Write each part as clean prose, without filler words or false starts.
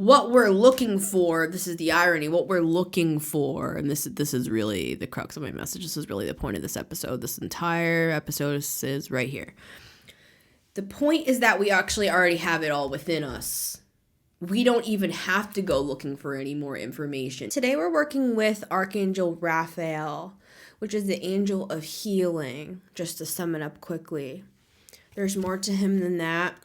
what we're looking for, this is the irony, what we're looking for, and this is really the crux of my message. This is really the point of this episode. This entire episode is right here. The point is that we actually already have it all within us. We don't even have to go looking for any more information. Today we're working with Archangel Raphael, which is the angel of healing, just to sum it up quickly. There's more to him than that,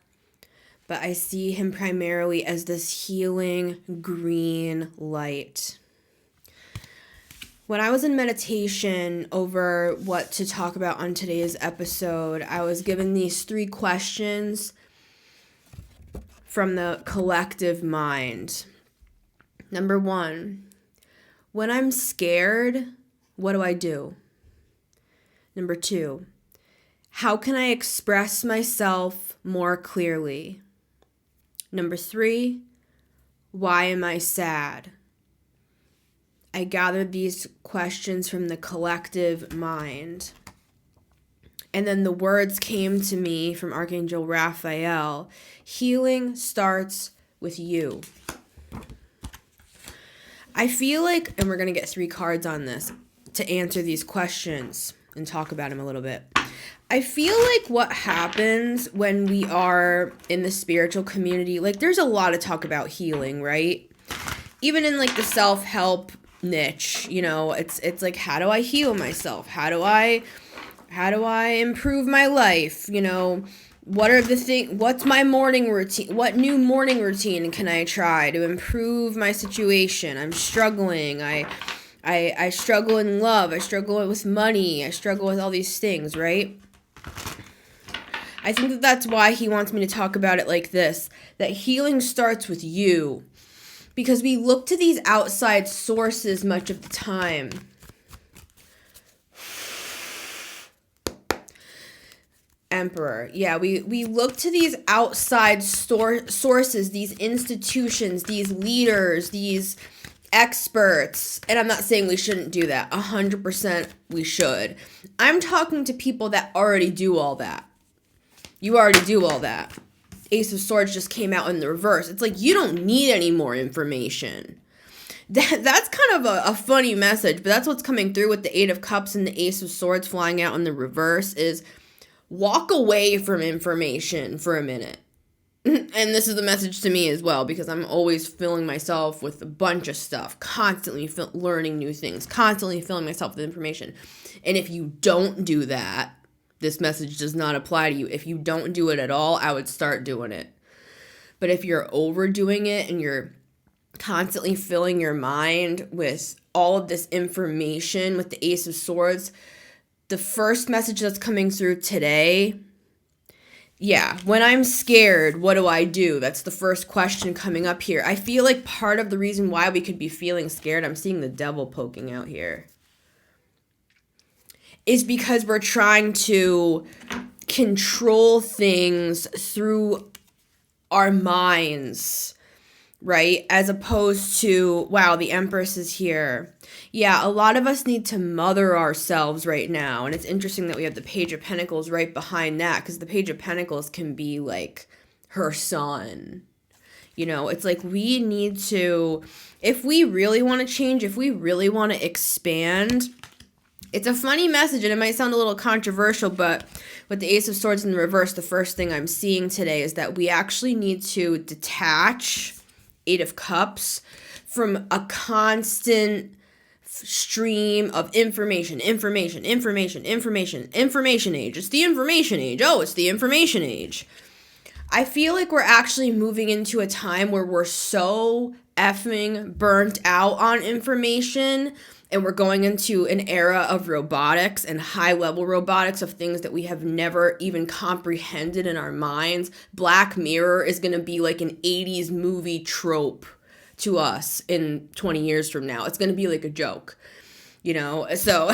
but I see him primarily as this healing green light. When I was in meditation over what to talk about on today's episode, I was given these 3 questions from the collective mind. Number 1, when I'm scared, what do I do? Number 2, how can I express myself more clearly? Number 3, why am I sad? I gathered these questions from the collective mind. And then the words came to me from Archangel Raphael. Healing starts with you. I feel like, and we're going to get 3 cards on this to answer these questions and talk about them a little bit. I feel like what happens when we are in the spiritual community, like there's a lot of talk about healing, right? Even in like the self-help niche, you know, it's like, how do I heal myself? How do I improve my life? You know, what's my morning routine? What new morning routine can I try to improve my situation? I'm struggling. I struggle in love. I struggle with money. I struggle with all these things, right? I think that that's why he wants me to talk about it like this, that healing starts with you. Because we look to these outside sources much of the time. Emperor. Yeah, we look to these outside sources, these institutions, these leaders, these experts. And I'm not saying we shouldn't do that. 100% we should. I'm talking to people that already do all that. You already do all that. Ace of Swords just came out in the reverse. It's like you don't need any more information. That's kind of a funny message, but that's what's coming through with the 8 of Cups and the Ace of Swords flying out in the reverse is walk away from information for a minute. And this is the message to me as well, because I'm always filling myself with a bunch of stuff, constantly learning new things, constantly filling myself with information. And if you don't do that, this message does not apply to you. If you don't do it at all, I would start doing it. But if you're overdoing it and you're constantly filling your mind with all of this information with the Ace of Swords, the first message that's coming through today, yeah, when I'm scared, what do I do? That's the first question coming up here. I feel like part of the reason why we could be feeling scared, I'm seeing the devil poking out here, is because we're trying to control things through our minds, right? As opposed to, wow, the Empress is here. Yeah, a lot of us need to mother ourselves right now. And it's interesting that we have the Page of Pentacles right behind that, because the Page of Pentacles can be like her son. You know, it's like we need to, if we really want to change, if we really want to expand. It's a funny message, and it might sound a little controversial, but with the Ace of Swords in the reverse, the first thing I'm seeing today is that we actually need to detach 8 of Cups from a constant stream of information age. It's the information age. Oh, it's the information age. I feel like we're actually moving into a time where we're so effing burnt out on information, and we're going into an era of robotics and high-level robotics of things that we have never even comprehended in our minds. Black Mirror is going to be like an 80s movie trope to us in 20 years from now. It's going to be like a joke, you know? So,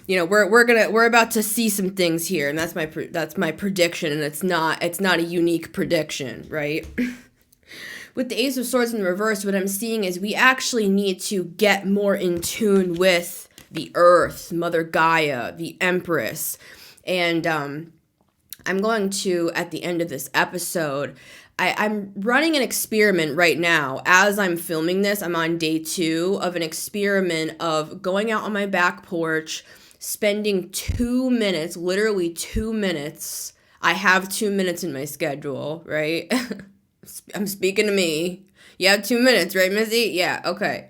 you know, we're about to see some things here, and that's my prediction, and it's not a unique prediction, right? With the Ace of Swords in the reverse, what I'm seeing is we actually need to get more in tune with the Earth, Mother Gaia, the Empress. And I'm going to, at the end of this episode, I'm running an experiment right now. As I'm filming this, I'm on day 2 of an experiment of going out on my back porch, spending 2 minutes, literally 2 minutes. I have 2 minutes in my schedule, right? I'm speaking to me. You have 2 minutes, right, Missy? Yeah, okay.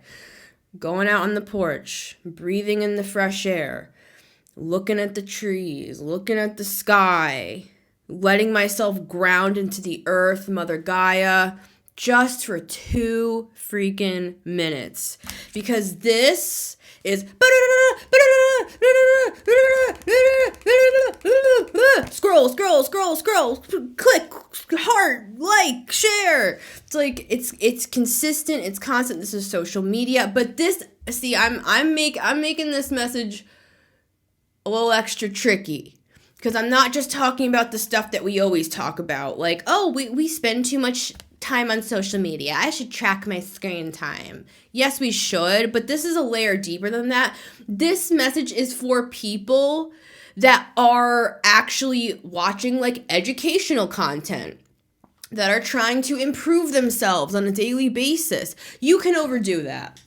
Going out on the porch, breathing in the fresh air, looking at the trees, looking at the sky, letting myself ground into the earth, Mother Gaia, just for 2 freaking minutes. Because this is scroll, click, heart, like, share. It's like it's consistent, it's constant. This is social media, but this, see, I'm making this message a little extra tricky. Because I'm not just talking about the stuff that we always talk about. Like, oh, we spend too much time on social media. I should track my screen time. Yes, we should. But this is a layer deeper than that. This message is for people that are actually watching like educational content, that are trying to improve themselves on a daily basis. You can overdo that.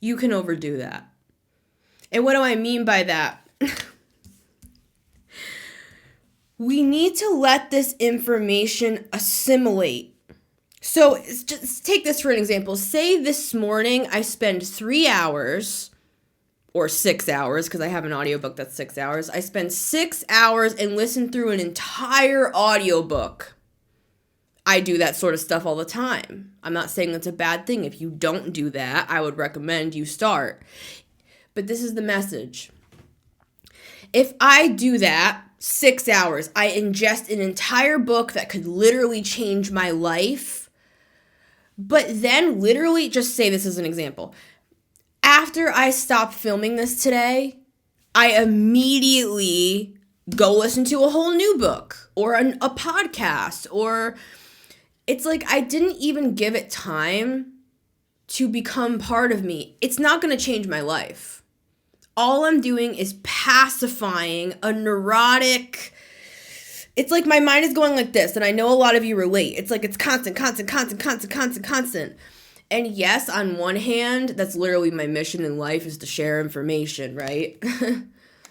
You can overdo that. And what do I mean by that? We need to let this information assimilate. So just take this for an example. Say this morning I spend 3 hours or 6 hours, because I have an audiobook that's 6 hours. I spend 6 hours and listen through an entire audiobook. I do that sort of stuff all the time. I'm not saying that's a bad thing. If you don't do that, I would recommend you start. But this is the message. If I do that, 6 hours, I ingest an entire book that could literally change my life. But then literally, just say this as an example. After I stop filming this today, I immediately go listen to a whole new book or a podcast, or it's like I didn't even give it time to become part of me. It's not going to change my life. All I'm doing is pacifying a neurotic, it's like my mind is going like this, and I know a lot of you relate. It's like it's constant. And yes, on one hand, that's literally my mission in life, is to share information, right?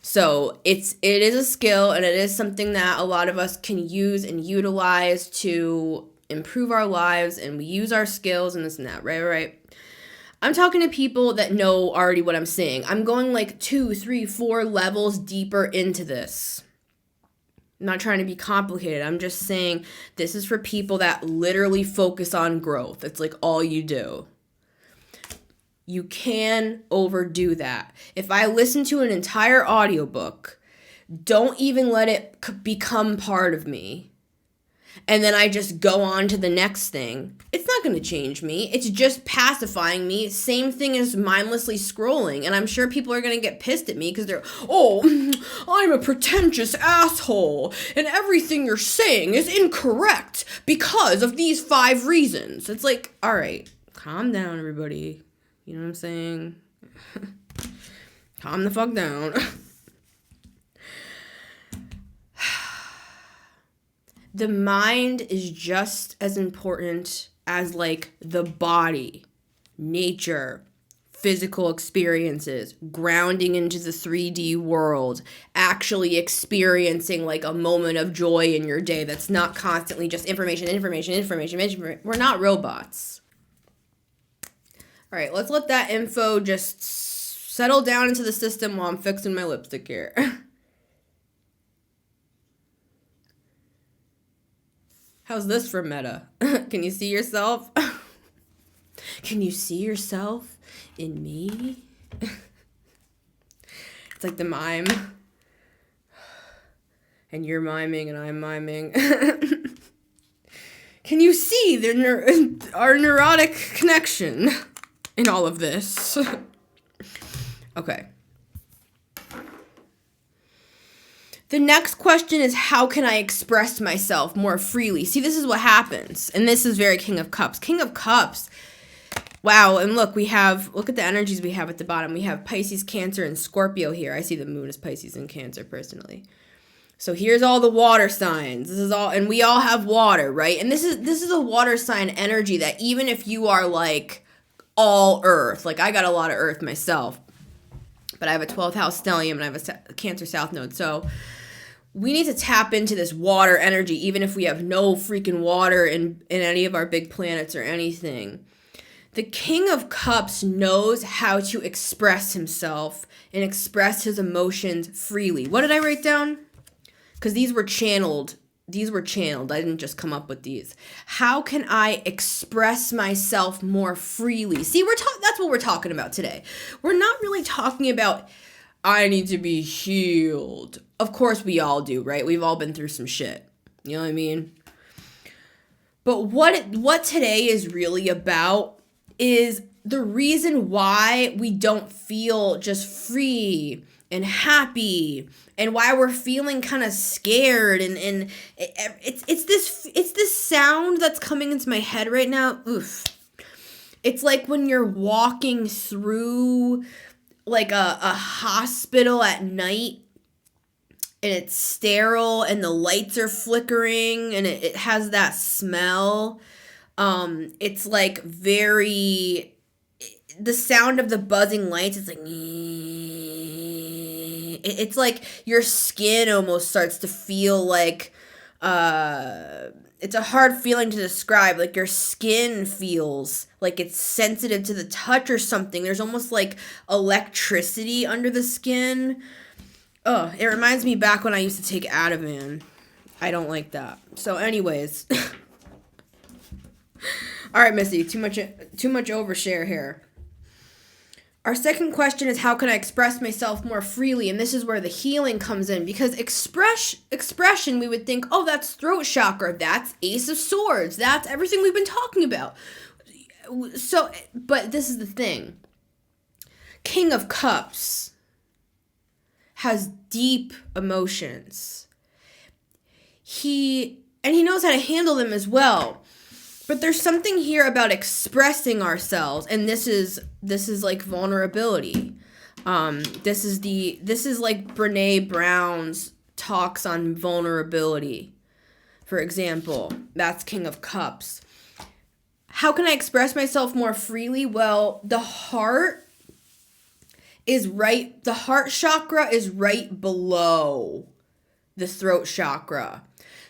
So it is a skill, and it is something that a lot of us can use and utilize to improve our lives, and we use our skills and this and that, right? I'm talking to people that know already what I'm saying. I'm going like 2, 3, 4 levels deeper into this. I'm not trying to be complicated. I'm just saying this is for people that literally focus on growth. It's like all you do. You can overdo that. If I listen to an entire audiobook, don't even let it become part of me, and then I just go on to the next thing, it's not going to change me. It's just pacifying me. Same thing as mindlessly scrolling. And I'm sure people are going to get pissed at me because they're, oh, I'm a pretentious asshole, and everything you're saying is incorrect because of these 5 reasons. It's like, all right, calm down, everybody. You know what I'm saying? Calm the fuck down. The mind is just as important as like the body, nature, physical experiences, grounding into the 3D world, actually experiencing like a moment of joy in your day that's not constantly just information. We're not robots. All right, let's let that info just settle down into the system while I'm fixing my lipstick here. How's this for meta? Can you see yourself? Can you see yourself in me? It's like the mime. And you're miming and I'm miming. Can you see our neurotic connection in all of this? Okay. The next question is, how can I express myself more freely? See, this is what happens. And this is very King of Cups. King of Cups. Wow. And look at the energies we have at the bottom. We have Pisces, Cancer, and Scorpio here. I see the moon as Pisces and Cancer personally. So here's all the water signs. This is all, and we all have water, right? And this is a water sign energy that even if you are like all earth, like I got a lot of earth myself, but I have a 12th house stellium and I have a Cancer South node. So we need to tap into this water energy, even if we have no freaking water in any of our big planets or anything. The King of Cups knows how to express himself and express his emotions freely. What did I write down? Because these were channeled. I didn't just come up with these. How can I express myself more freely? See, that's what we're talking about today. We're not really talking about I need to be healed. Of course we all do, right? We've all been through some shit. You know what I mean? But what today is really about is the reason why we don't feel just free and happy, and why we're feeling kind of scared, and it's this sound that's coming into my head right now. Oof. It's like when you're walking through like a hospital at night and it's sterile and the lights are flickering and it has that smell. It's like the sound of the buzzing lights, it's like, it's like your skin almost starts to feel like, it's a hard feeling to describe. Like your skin feels like it's sensitive to the touch or something. There's almost like electricity under the skin. Oh, it reminds me back when I used to take Ativan. I don't like that. So anyways. All right, Missy, too much overshare here. Our second question is, how can I express myself more freely? And this is where the healing comes in, because expression, we would think, oh, that's throat chakra, that's Ace of Swords, that's everything we've been talking about. So, but this is the thing. King of Cups has deep emotions. He knows how to handle them as well. But there's something here about expressing ourselves, and this is like vulnerability. This is like Brené Brown's talks on vulnerability. For example, that's King of Cups. How can I express myself more freely? Well, the heart chakra is right below the throat chakra.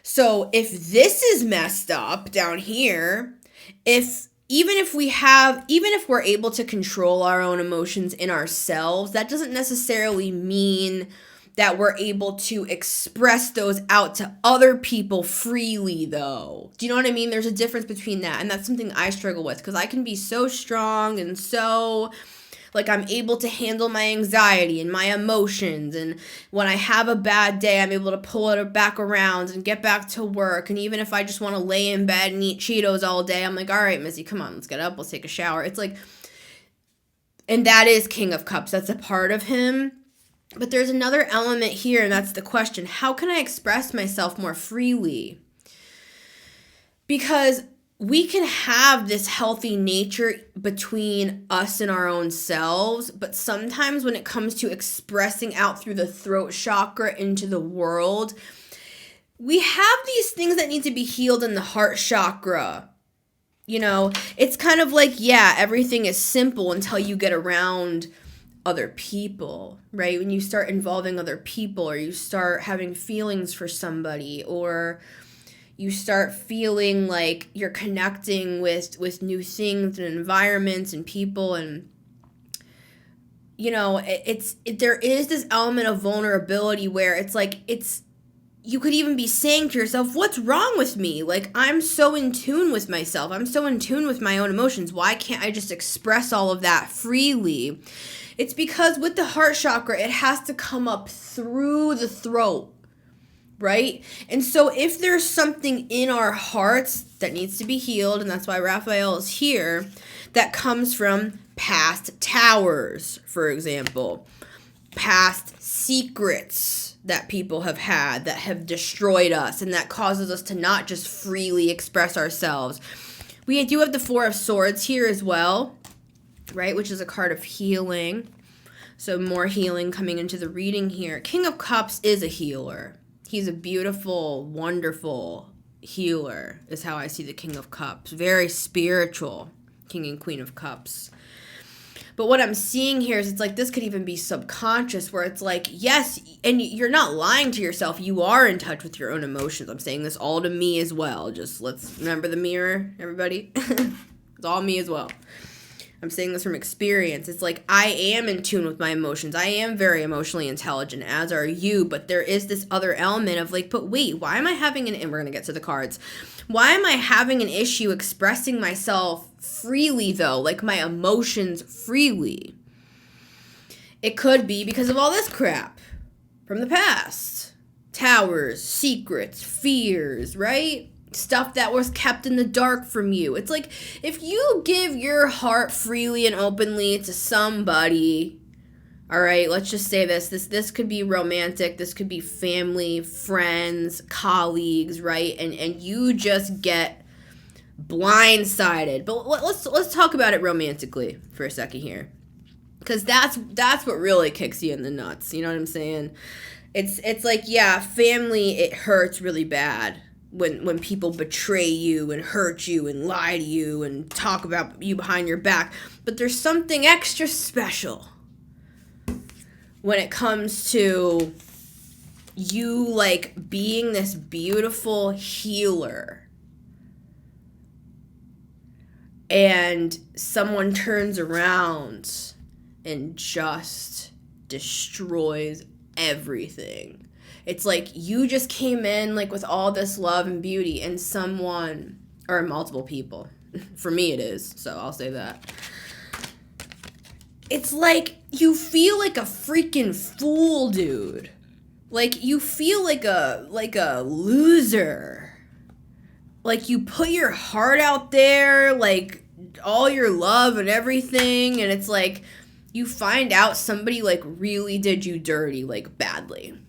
So if this is messed up down here, even if we're able to control our own emotions in ourselves, that doesn't necessarily mean that we're able to express those out to other people freely, though. Do you know what I mean? There's a difference between that, and that's something I struggle with, because I can be so strong and so like I'm able to handle my anxiety and my emotions, and when I have a bad day, I'm able to pull it back around and get back to work. And even if I just want to lay in bed and eat Cheetos all day, I'm like, all right, Missy, come on, let's get up, let's take a shower. It's like, and that is King of Cups. That's a part of him. But there's another element here, and that's the question: how can I express myself more freely? Because we can have this healthy nature between us and our own selves, but sometimes when it comes to expressing out through the throat chakra into the world, we have these things that need to be healed in the heart chakra. You know, it's kind of like, yeah, everything is simple until you get around other people, right? When you start involving other people, or you start having feelings for somebody, or you start feeling like you're connecting with new things and environments and people, and you know, there is this element of vulnerability where it's like, you could even be saying to yourself, what's wrong with me? Like, I'm so in tune with myself. I'm so in tune with my own emotions. Why can't I just express all of that freely? It's because with the heart chakra, it has to come up through the throat, right? And so if there's something in our hearts that needs to be healed, and that's why Raphael is here, that comes from past towers, for example, past secrets that people have had that have destroyed us, and that causes us to not just freely express ourselves. We do have the Four of Swords here as well, right, which is a card of healing. So more healing coming into the reading here. King of Cups is a healer. He's a beautiful, wonderful healer, is how I see the King of Cups. Very spiritual King and Queen of Cups. But what I'm seeing here is it's like this could even be subconscious, where it's like, yes, and you're not lying to yourself. You are in touch with your own emotions. I'm saying this all to me as well. Just let's remember the mirror, everybody. It's all me as well. I'm saying this from experience. It's like I am in tune with my emotions. I am very emotionally intelligent, as are you. But there is this other element of like, but wait, why am I having and we're going to get to the cards. Why am I having an issue expressing myself freely, though? Like my emotions freely? It could be because of all this crap from the past. Towers, secrets, fears, right? Stuff that was kept in the dark from you. It's like if you give your heart freely and openly to somebody, all right, let's just say this could be romantic, this could be family, friends, colleagues, right? And you just get blindsided. But let's talk about it romantically for a second here. Cuz that's what really kicks you in the nuts, you know what I'm saying? It's like, yeah, family, it hurts really bad. When people betray you and hurt you and lie to you and talk about you behind your back. But there's something extra special when it comes to you, like, being this beautiful healer and someone turns around and just destroys everything. It's like you just came in like with all this love and beauty, and someone, or multiple people, for me it is, so I'll say that. It's like you feel like a freaking fool, dude. Like you feel like a loser. Like you put your heart out there, like all your love and everything, and it's like you find out somebody like really did you dirty, like badly.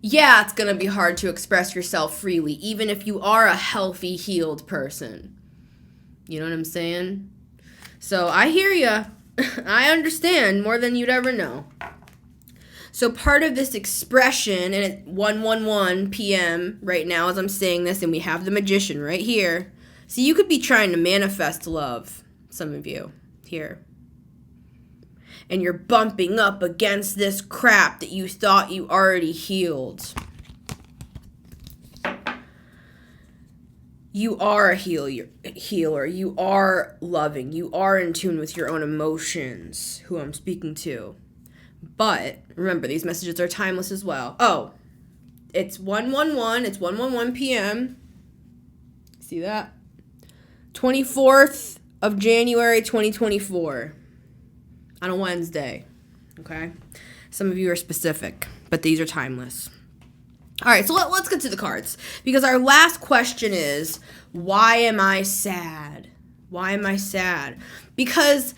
Yeah, it's going to be hard to express yourself freely, even if you are a healthy, healed person. You know what I'm saying? So I hear ya. I understand more than you'd ever know. So part of this expression, and at 1:11 p.m. right now as I'm saying this, and we have the Magician right here. So you could be trying to manifest love, some of you here. And you're bumping up against this crap that you thought you already healed. You are a healer. You are loving. You are in tune with your own emotions, who I'm speaking to. But remember, these messages are timeless as well. Oh, it's 1:11. It's 1:11 p.m. See that? 24th of January, 2024. On a Wednesday, okay? Some of you are specific, but these are timeless. All right, so let's get to the cards. Because our last question is, why am I sad? Why am I sad? Because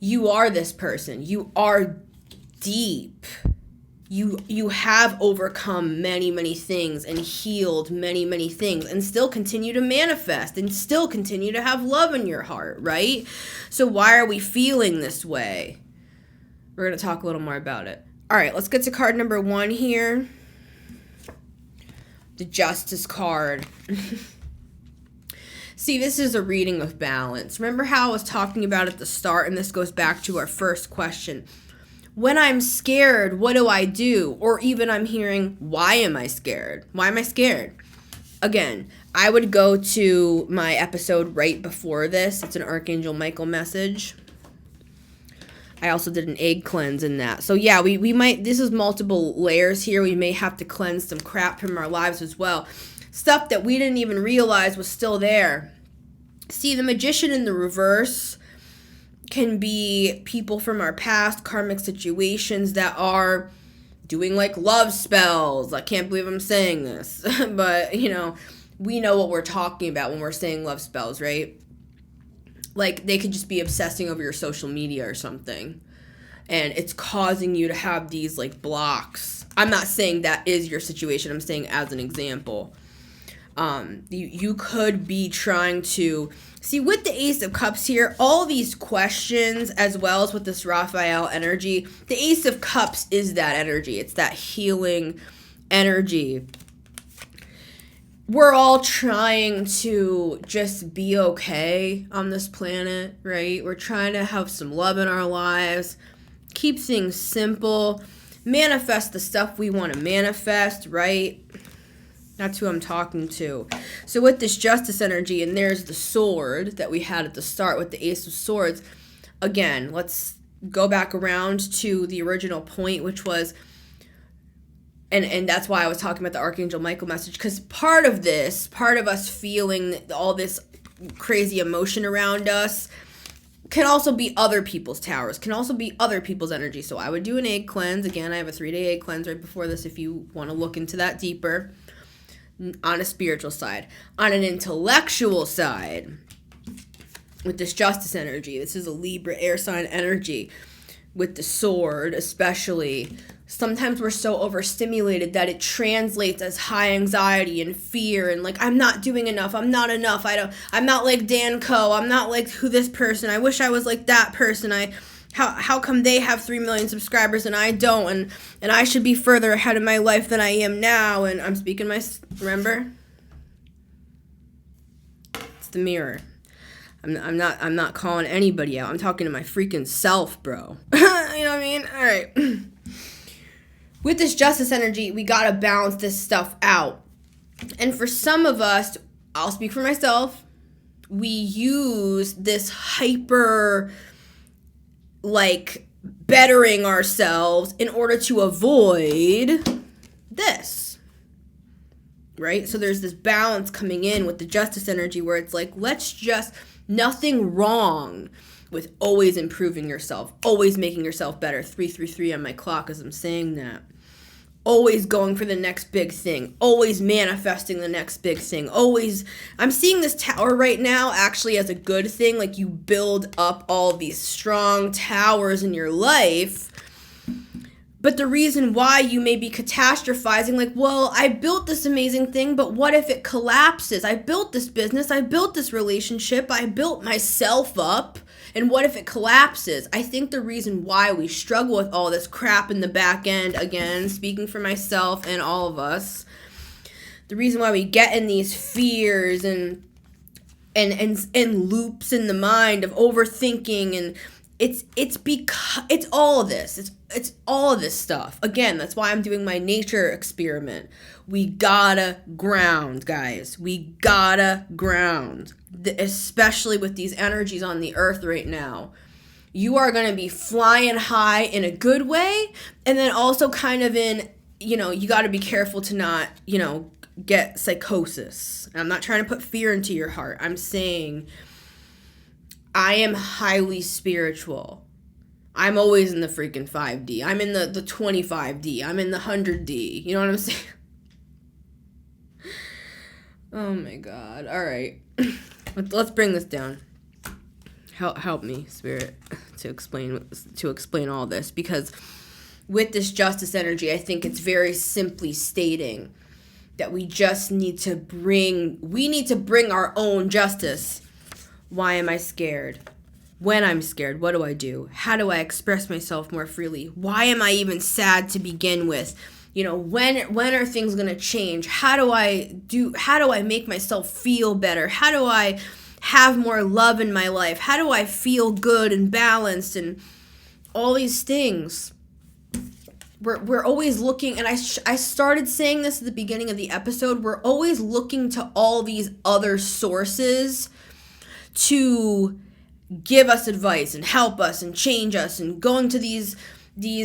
you are this person. You are deep. You have overcome many, many things and healed many, many things and still continue to manifest and still continue to have love in your heart, right? So why are we feeling this way? We're going to talk a little more about it. All right, let's get to card number 1 here. The Justice card. See, this is a reading of balance. Remember how I was talking about at the start, and this goes back to our first question. When I'm scared, what do I do? Or even I'm hearing, why am I scared? Why am I scared? Again, I would go to my episode right before this. It's an Archangel Michael message. I also did an egg cleanse in that. So yeah, we might, this is multiple layers here. We may have to cleanse some crap from our lives as well. Stuff that we didn't even realize was still there. See, the Magician in the reverse can be people from our past, karmic situations that are doing like love spells. I can't believe I'm saying this. But, you know, we know what we're talking about when we're saying love spells, right? Like, they could just be obsessing over your social media or something. And it's causing you to have these, like, blocks. I'm not saying that is your situation. I'm saying as an example. You could be trying to see with the Ace of Cups here, all these questions, as well as with this Raphael energy. The Ace of Cups is that energy. It's that healing energy. We're all trying to just be okay on this planet, right? We're trying to have some love in our lives, keep things simple, manifest the stuff we want to manifest, right? That's who I'm talking to. So with this Justice energy, and there's the sword that we had at the start with the Ace of Swords. Again, let's go back around to the original point, which was, and that's why I was talking about the Archangel Michael message, because part of us feeling all this crazy emotion around us can also be other people's towers, can also be other people's energy. So I would do an egg cleanse. Again, I have a 3-day egg cleanse right before this if you want to look into that deeper. On a spiritual side. On an intellectual side, with this Justice energy, this is a Libra air sign energy. With the sword, especially, sometimes we're so overstimulated that it translates as high anxiety and fear and like, I'm not doing enough, I'm not enough, I'm not like Dan Coe, I'm not like who this person, I wish I was like that person, How come they have 3 million subscribers and I don't, and I should be further ahead of my life than I am now, and I'm speaking remember? It's the mirror. I'm not calling anybody out. I'm talking to my freaking self, bro. You know what I mean? All right. With this Justice energy, we got to balance this stuff out. And for some of us, I'll speak for myself, we use this hyper, like, bettering ourselves in order to avoid this, right? So there's this balance coming in with the Justice energy where it's like, nothing wrong with always improving yourself, always making yourself better. 333 on my clock as I'm saying that. Always going for the next big thing, always manifesting the next big thing, I'm seeing this tower right now actually as a good thing, like you build up all these strong towers in your life, but the reason why you may be catastrophizing, like, well, I built this amazing thing, but what if it collapses? I built this business, I built this relationship, I built myself up, and what if it collapses? I think the reason why we struggle with all this crap in the back end, again, speaking for myself and all of us, the reason why we get in these fears and loops in the mind of overthinking, and it's because it's all of this. It's all of this stuff. Again, that's why I'm doing my nature experiment. We gotta ground, guys. We gotta ground. Especially with these energies on the earth right now. You are going to be flying high in a good way, and then also kind of in, you got to be careful to not, get psychosis. I'm not trying to put fear into your heart. I'm saying I am highly spiritual. I'm always in the freaking 5D. I'm in the 25D. I'm in the 100D. You know what I'm saying? Oh my God. All right. Let's bring this down. Help me, Spirit, to explain all this, because with this Justice energy, I think it's very simply stating that we need to bring our own justice. Why am I scared? When I'm scared, what do I do? How do I express myself more freely? Why am I even sad to begin with? When are things going to change? How do I make myself feel better? How do I have more love in my life? How do I feel good and balanced and all these things? We're always looking, and I started saying this at the beginning of the episode, we're always looking to all these other sources to give us advice and help us and change us, and going to these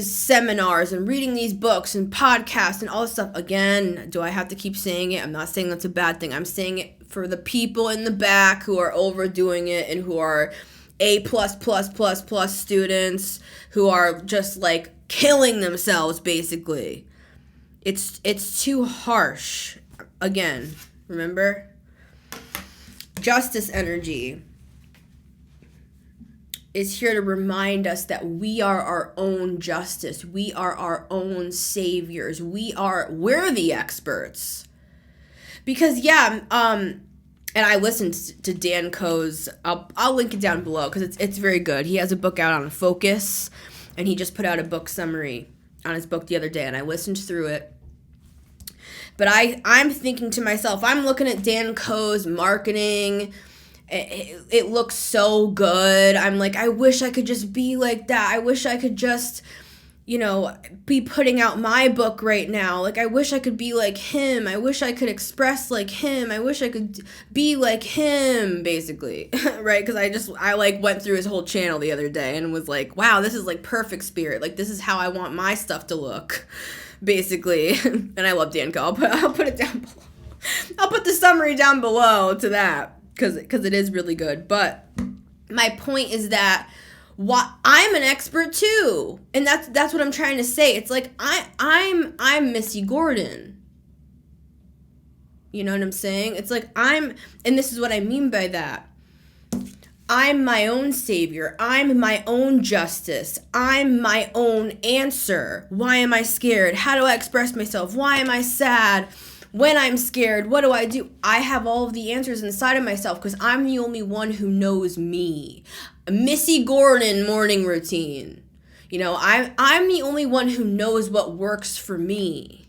seminars and reading these books and podcasts and all this stuff. Again, do I have to keep saying it? I'm not saying that's a bad thing. I'm saying it for the people in the back who are overdoing it and who are A+++ students who are just like killing themselves, basically. It's too harsh. Again, remember? Justice energy is here to remind us that we are our own justice. We are our own saviors. We're the experts. Because yeah, and I listened to Dan Coe's. I'll link it down below because it's very good. He has a book out on focus, and he just put out a book summary on his book the other day, and I listened through it. But I'm thinking to myself, I'm looking at Dan Coe's marketing. It looks so good. I'm like, I wish I could just be like that. I wish I could just, be putting out my book right now. Like, I wish I could be like him. I wish I could express like him. I wish I could be like him, basically, right? Because I went through his whole channel the other day and was like, wow, this is like perfect spirit. Like, this is how I want my stuff to look, basically. And I love Dan Coe. I'll put it down below. I'll put the summary down below to that. Because it is really good. But my point is that I'm an expert too. And that's what I'm trying to say. It's like I'm Missy Gordon. You know what I'm saying? It's like and this is what I mean by that. I'm my own savior. I'm my own justice. I'm my own answer. Why am I scared? How do I express myself? Why am I sad? When I'm scared, what do? I have all of the answers inside of myself because I'm the only one who knows me. Missy Gordon morning routine. I'm the only one who knows what works for me.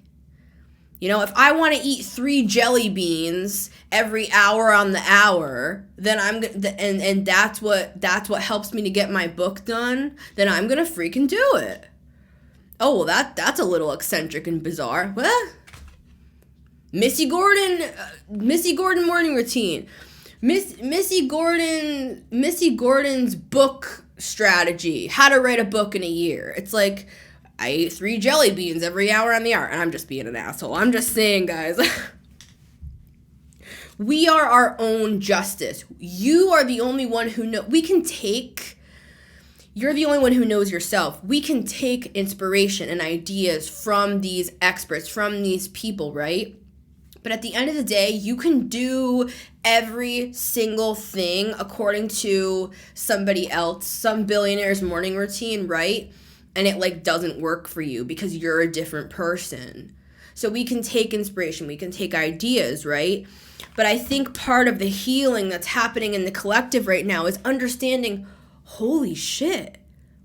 If I want to eat 3 jelly beans every hour on the hour, then and that's what helps me to get my book done, then I'm going to freaking do it. Oh, well, that's a little eccentric and bizarre. What? Missy Gordon morning routine. Missy Gordon's book strategy. How to write a book in a year. It's like, I eat 3 jelly beans every hour on the hour. And I'm just being an asshole. I'm just saying, guys. We are our own justice. You are the only one who you're the only one who knows yourself. We can take inspiration and ideas from these experts, from these people, right? But at the end of the day, you can do every single thing according to somebody else, some billionaire's morning routine, right? And it doesn't work for you because you're a different person. So we can take inspiration, we can take ideas, right? But I think part of the healing that's happening in the collective right now is understanding, holy shit,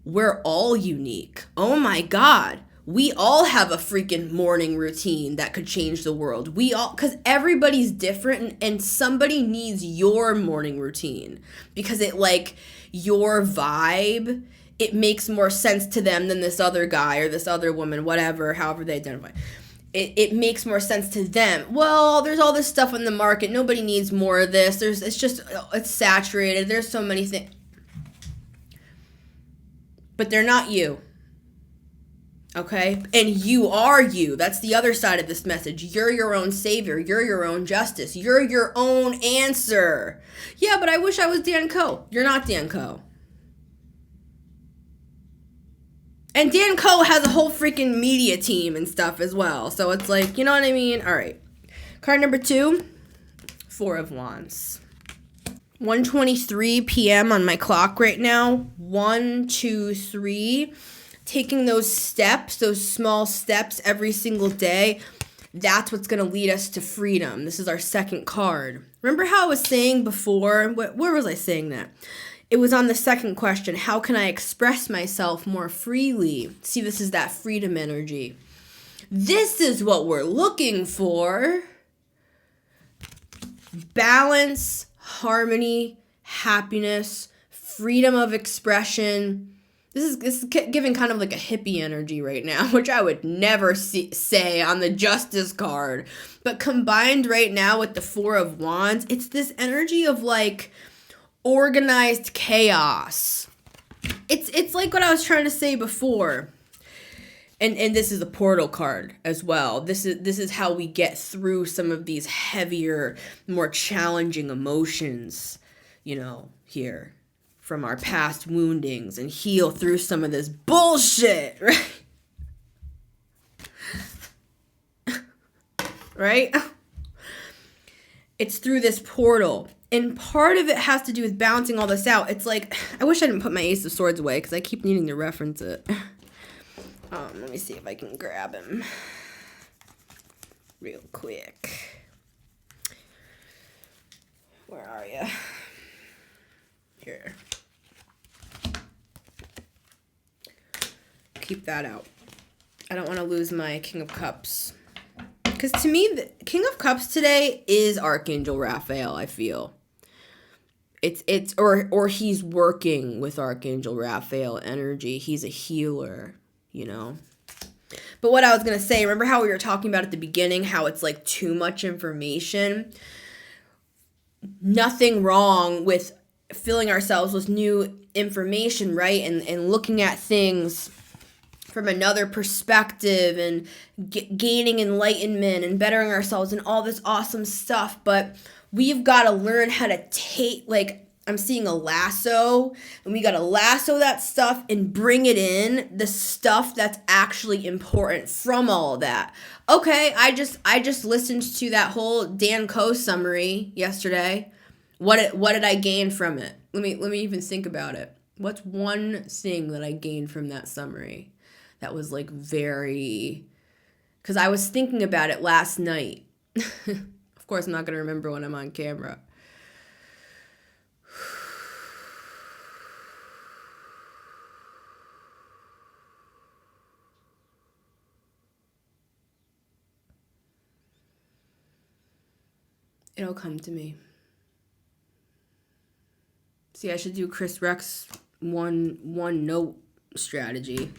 we're all unique. Oh my God. We all have a freaking morning routine that could change the world. Because everybody's different and somebody needs your morning routine because your vibe, it makes more sense to them than this other guy or this other woman, whatever, however they identify. It makes more sense to them. Well, there's all this stuff on the market. Nobody needs more of this. It's saturated. There's so many things. But they're not you. Okay? And you are you. That's the other side of this message. You're your own savior. You're your own justice. You're your own answer. Yeah, but I wish I was Dan Coe. You're not Dan Coe. And Dan Coe has a whole freaking media team and stuff as well. So it's like, you know what I mean? All right. Card number 2, 4 of Wands. 1:23 p.m. on my clock right now. 1, 2, 3. Taking those steps, those small steps every single day, that's what's going to lead us to freedom. This is our second card. Remember how I was saying before? Where was I saying that? It was on the second question. How can I express myself more freely? See, this is that freedom energy. This is what we're looking for. Balance, harmony, happiness, freedom of expression. This is giving kind of like a hippie energy right now, which I would never say on the Justice card. But combined right now with the 4 of Wands, it's this energy of organized chaos. It's like what I was trying to say before. And this is a portal card as well. This is how we get through some of these heavier, more challenging emotions, here from our past woundings and heal through some of this bullshit, right? Right? It's through this portal. And part of it has to do with balancing all this out. It's like, I wish I didn't put my Ace of Swords away because I keep needing to reference it. Let me see if I can grab him real quick. Where are you? Here. Keep that out. I don't want to lose my King of Cups. Because to me, the King of Cups today is Archangel Raphael, I feel. Or he's working with Archangel Raphael energy. He's a healer, you know. But what I was going to say, remember how we were talking about at the beginning, how it's like too much information? Nothing wrong with filling ourselves with new information, right? And looking at things from another perspective and gaining enlightenment and bettering ourselves and all this awesome stuff. But we've got to learn how to take, like, I'm seeing a lasso, and we got to lasso that stuff and bring it in, the stuff that's actually important from all of that. Okay, I just listened to that whole Dan Coe summary yesterday. What did I gain from it? Let me even think about it. What's one thing that I gained from that summary that was like very, because I was thinking about it last night. Of course, I'm not going to remember when I'm on camera. It'll come to me. See, I should do Chris Reck's one note strategy.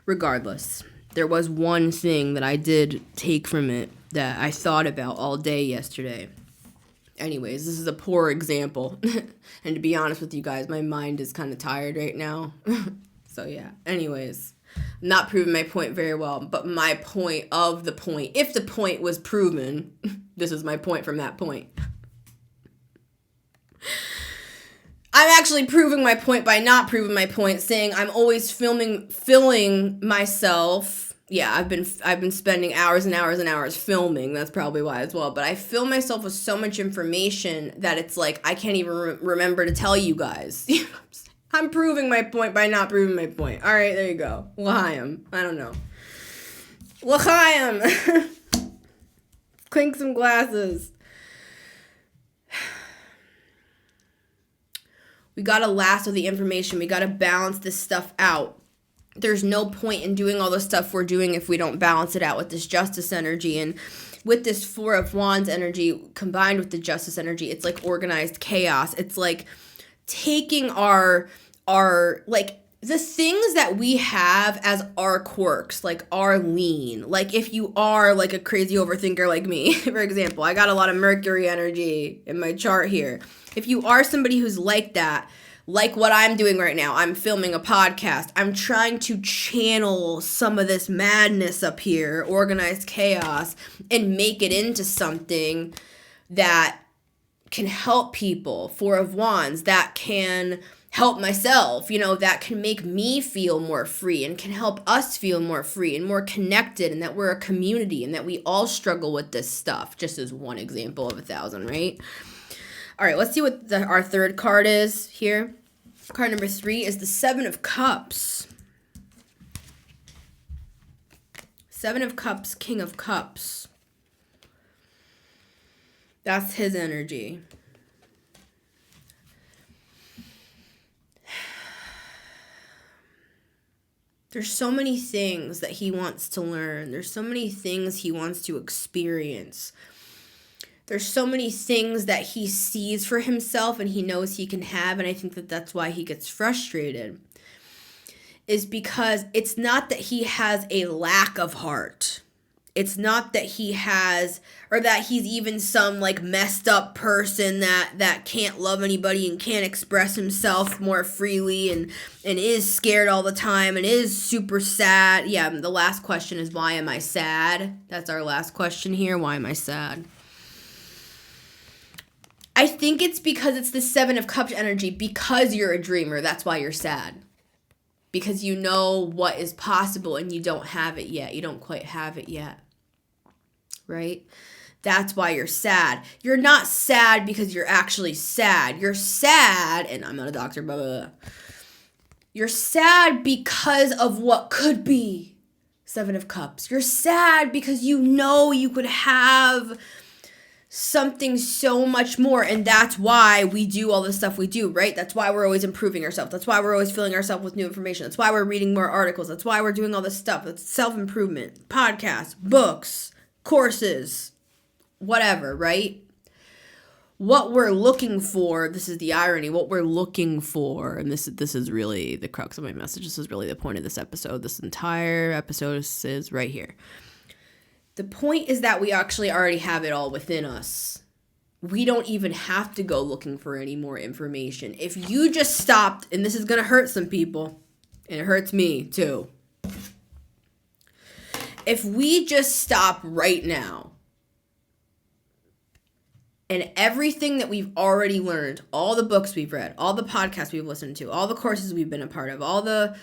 Regardless, there was one thing that I did take from it that I thought about all day yesterday. Anyways, this is a poor example. And to be honest with you guys, my mind is kind of tired right now. So yeah, anyways, I'm not proving my point very well, but my point of the point, if the point was proven, this is my point from that point. I'm actually proving my point by not proving my point, saying I'm always filling myself. Yeah, I've been spending hours and hours and hours filming. That's probably why as well. But I fill myself with so much information that it's like I can't even remember to tell you guys. I'm proving my point by not proving my point. All right, there you go. L'chaim. I don't know. L'chaim. Clink some glasses. We got to lasso the information. We got to balance this stuff out. There's no point in doing all the stuff we're doing if we don't balance it out with this justice energy. And with this Four of Wands energy combined with the justice energy, it's like organized chaos. It's like taking our like the things that we have as our quirks, like our lean. Like if you are like a crazy overthinker like me, for example, I got a lot of Mercury energy in my chart here. If you are somebody who's like that, like what I'm doing right now, I'm filming a podcast. I'm trying to channel some of this madness up here, organized chaos, and make it into something that can help people. Four of Wands, that can help myself, that can make me feel more free and can help us feel more free and more connected, and that we're a community and that we all struggle with this stuff, just as one example of 1,000, right? All right, let's see what our third card is here. Card number 3 is the Seven of Cups. Seven of Cups, King of Cups. That's his energy. There's so many things that he wants to learn. There's so many things he wants to experience. There's so many things that he sees for himself and he knows he can have, and I think that that's why he gets frustrated, is because it's not that he has a lack of heart. It's not that he has, or that he's even some like messed up person that can't love anybody and can't express himself more freely and is scared all the time and is super sad. Yeah, the last question is, why am I sad? That's our last question here. Why am I sad? I think it's because it's the Seven of Cups energy. Because you're a dreamer, that's why you're sad. Because you know what is possible and you don't have it yet. You don't quite have it yet. Right? That's why you're sad. You're not sad because you're actually sad. You're sad, and I'm not a doctor, blah, blah, blah. You're sad because of what could be. Seven of Cups. You're sad because you know you could have something so much more. And that's why we do all the stuff we do, right? That's why we're always improving ourselves. That's why we're always filling ourselves with new information. That's why we're reading more articles. That's why we're doing all this stuff. That's self-improvement, podcasts, books, courses, whatever, right? What we're looking for, this is the irony, what we're looking for, and this is really the crux of my message. This is really the point of this episode. This entire episode is right here. The point is that we actually already have it all within us. We don't even have to go looking for any more information. If you just stopped, and this is going to hurt some people, and it hurts me too. If we just stop right now, and everything that we've already learned, all the books we've read, all the podcasts we've listened to, all the courses we've been a part of,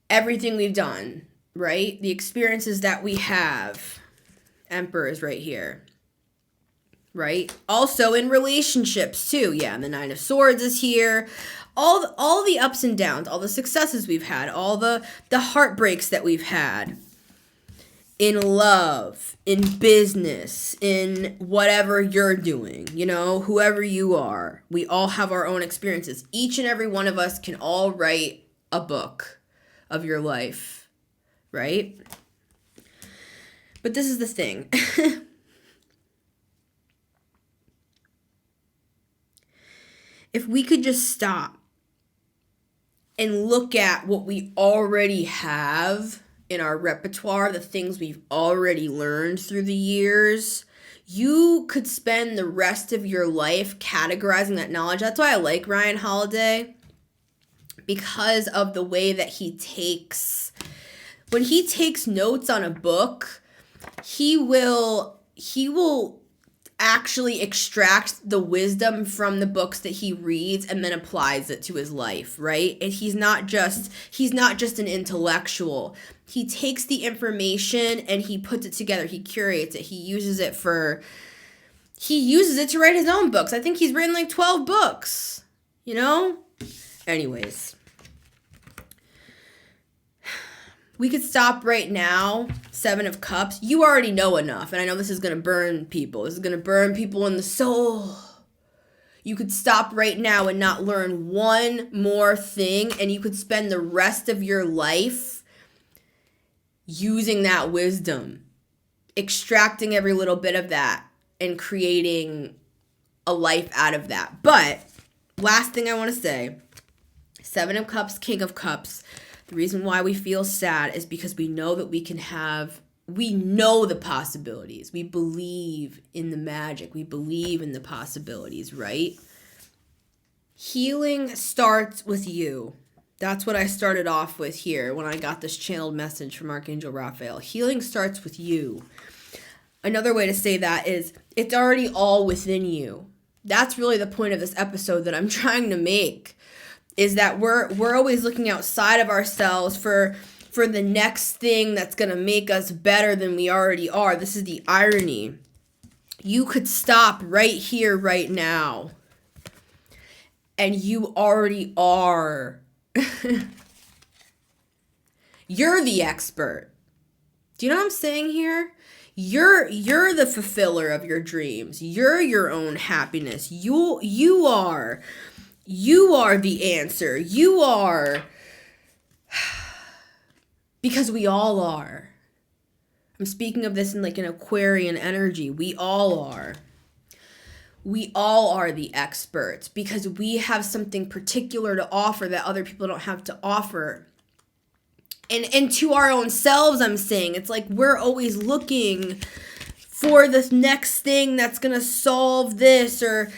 everything we've done, right? The experiences that we have. Emperor is right here. Right? Also in relationships too. Yeah, and the Nine of Swords is here. All the ups and downs, all the successes we've had, all the heartbreaks that we've had. In love, in business, in whatever you're doing, whoever you are. We all have our own experiences. Each and every one of us can all write a book of your life. Right? But this is the thing. If we could just stop and look at what we already have in our repertoire, the things we've already learned through the years, you could spend the rest of your life categorizing that knowledge. That's why I like Ryan Holiday, because of the way that when he takes notes on a book, he will actually extract the wisdom from the books that he reads and then applies it to his life, right? And he's not just an intellectual. He takes the information and he puts it together. He curates it. He uses it to write his own books. I think he's written like 12 books, Anyways. We could stop right now. Seven of Cups. You already know enough. And I know this is going to burn people. This is going to burn people in the soul. You could stop right now and not learn one more thing. And you could spend the rest of your life using that wisdom. Extracting every little bit of that. And creating a life out of that. But, last thing I want to say. Seven of Cups, King of Cups. The reason why we feel sad is because we know that we know the possibilities. We believe in the magic. We believe in the possibilities, right? Healing starts with you. That's what I started off with here when I got this channeled message from Archangel Raphael. Healing starts with you. Another way to say that is it's already all within you. That's really the point of this episode that I'm trying to make. Is that we're always looking outside of ourselves for the next thing that's going to make us better than we already are. This is the irony. You could stop right here, right now. And you already are. You're the expert. Do you know what I'm saying here? You're the fulfiller of your dreams. You're your own happiness. You are. You are the answer. You are. Because we all are. I'm speaking of this in like an Aquarian energy. We all are. We all are the experts because we have something particular to offer that other people don't have to offer. And to our own selves, I'm saying, it's like we're always looking for this next thing that's going to solve this or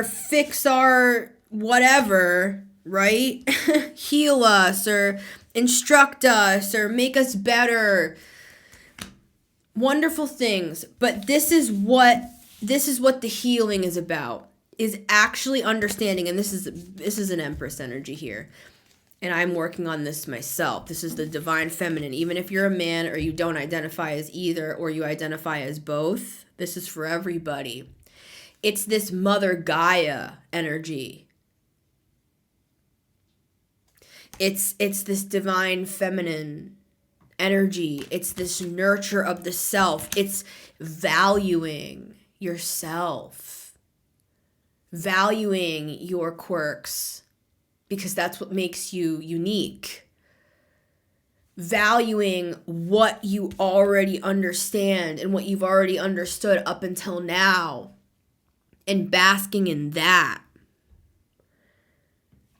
fix our whatever, right? Heal us or instruct us or make us better. Wonderful things. But this is what the healing is about, is actually understanding, and this is an Empress energy here. And I'm working on this myself. This is the divine feminine. Even if you're a man or you don't identify as either or you identify as both, this is for everybody. It's this Mother Gaia energy. It's this divine feminine energy. It's this nurture of the self. It's valuing yourself, valuing your quirks because that's what makes you unique, valuing what you already understand and what you've already understood up until now, and basking in that.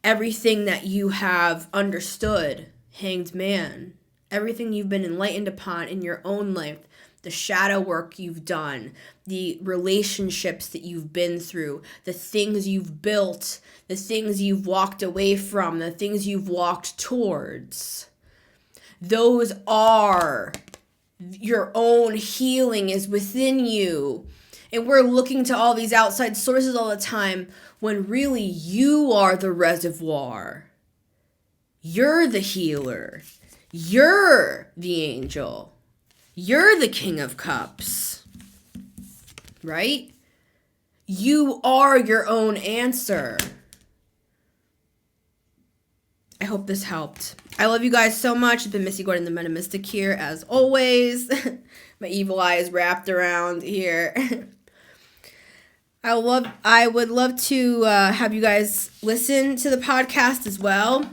Everything that you have understood, hanged man, everything you've been enlightened upon in your own life, the shadow work you've done, the relationships that you've been through, the things you've built, the things you've walked away from, the things you've walked towards. Those are your own healing is within you. And we're looking to all these outside sources all the time when really you are the reservoir. You're the healer. You're the angel. You're the King of Cups, right? You are your own answer. I hope this helped. I love you guys so much. It's been Missy Gordon, the Metamystic here, as always. My evil eye is wrapped around here. I would love to have you guys listen to the podcast as well.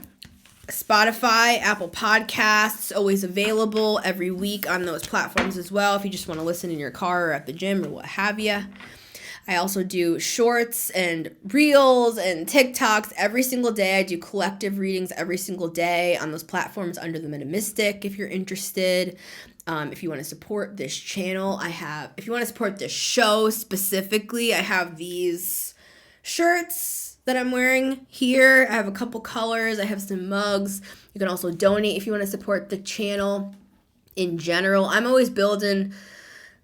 Spotify, Apple Podcasts, always available every week on those platforms as well if you just want to listen in your car or at the gym or what have you. I also do shorts and reels and TikToks every single day. I do collective readings every single day on those platforms under the Metamystic if you're interested. If you want to support this channel, if you want to support this show specifically, I have these shirts that I'm wearing here. I have a couple colors. I have some mugs. You can also donate if you want to support the channel in general. I'm always building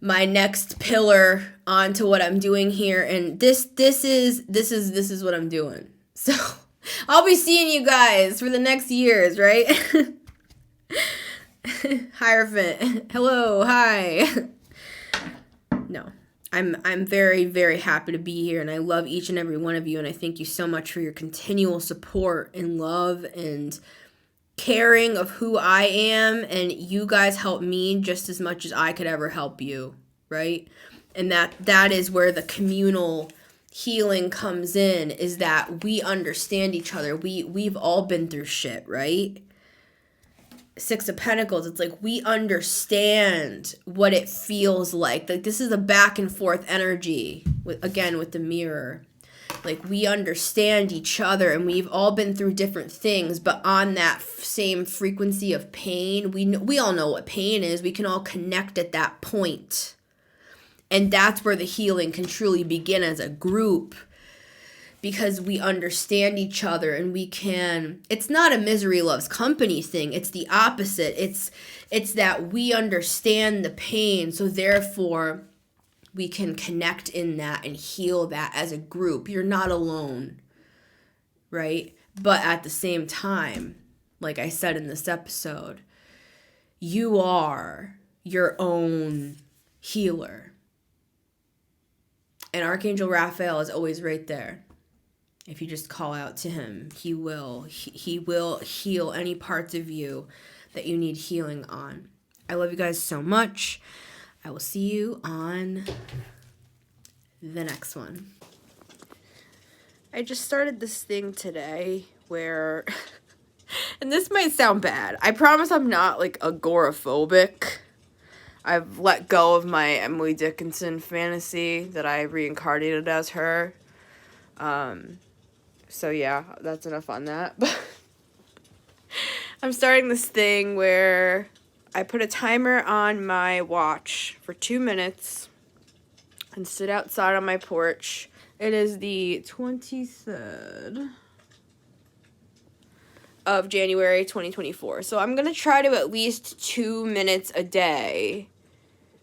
my next pillar onto what I'm doing here, and this is what I'm doing. So I'll be seeing you guys for the next years, right? Hierophant. Hello, hi. No. I'm very, very happy to be here, and I love each and every one of you, and I thank you so much for your continual support and love and caring of who I am, and you guys help me just as much as I could ever help you, right? And that is where the communal healing comes in, is that we understand each other. We've all been through shit, right? Six of Pentacles, it's like we understand what it feels like. Like this is a back and forth energy with the mirror. Like we understand each other, and we've all been through different things, but on that same frequency of pain, we all know what pain is. We can all connect at that point. And that's where the healing can truly begin as a group, because we understand each other, and it's not a misery loves company thing. It's the opposite. It's that we understand the pain, so therefore we can connect in that and heal that as a group. You're not alone, right? But at the same time, like I said in this episode, you are your own healer. And Archangel Raphael is always right there. If you just call out to him, he will heal any parts of you that you need healing on. I love you guys so much. I will see you on the next one. I just started this thing today where, and this might sound bad. I promise I'm not like agoraphobic. I've let go of my Emily Dickinson fantasy that I reincarnated as her. So yeah, that's enough on that. I'm starting this thing where I put a timer on my watch for 2 minutes and sit outside on my porch. It is the 23rd of January 2024. So I'm going to try to at least 2 minutes a day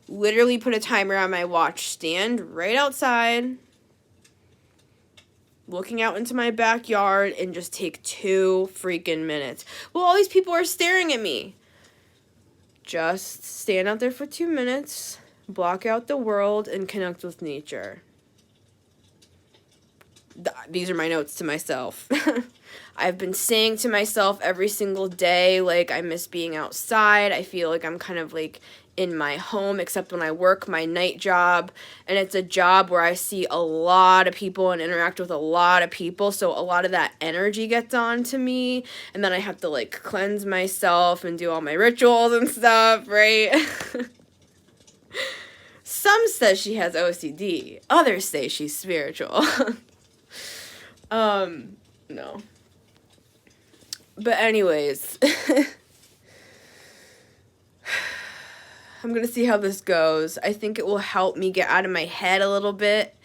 literally put a timer on my watch, stand right outside, looking out into my backyard, and just take 2 freaking minutes. Well, all these people are staring at me. Just stand out there for 2 minutes, block out the world, and connect with nature. These are my notes to myself. I've been saying to myself every single day, like, I miss being outside. I feel like I'm kind of, like, in my home except when I work my night job, and it's a job where I see a lot of people and interact with a lot of people, so a lot of that energy gets on to me, and then I have to like cleanse myself and do all my rituals and stuff, right? Some says she has OCD, others say she's spiritual. No. But anyways, I'm going to see how this goes. I think it will help me get out of my head a little bit.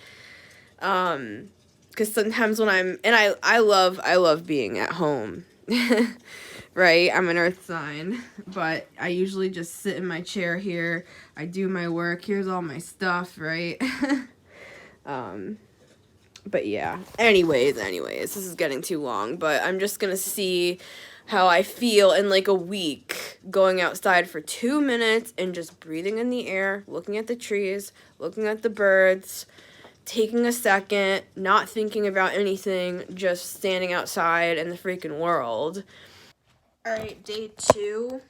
Because sometimes when I love being at home, right? I'm an earth sign, but I usually just sit in my chair here. I do my work. Here's all my stuff, right? But yeah, anyways, this is getting too long, but I'm just gonna see how I feel in like a week, going outside for 2 minutes and just breathing in the air, looking at the trees, looking at the birds, taking a second, not thinking about anything, just standing outside in the freaking world. All right, day 2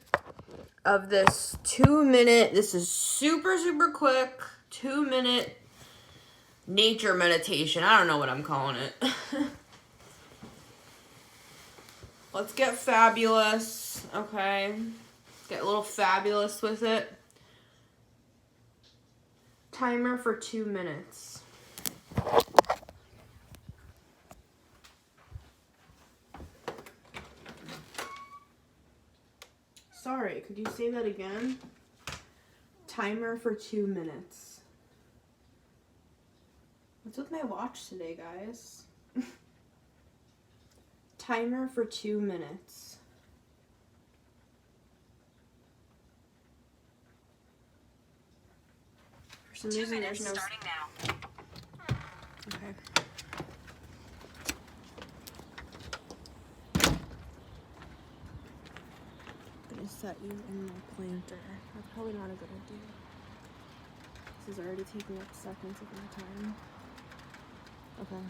of this 2-minute, this is super, super quick, 2-minute nature meditation. I don't know what I'm calling it. Let's get fabulous, okay? Get a little fabulous with it. Timer for 2 minutes. Sorry, could you say that again? Timer for 2 minutes. What's with my watch today, guys? Timer for 2 minutes. For some reason, there's no... starting now. Okay. I'm gonna set you in my planter. That's probably not a good idea. This is already taking up seconds of my time. Okay.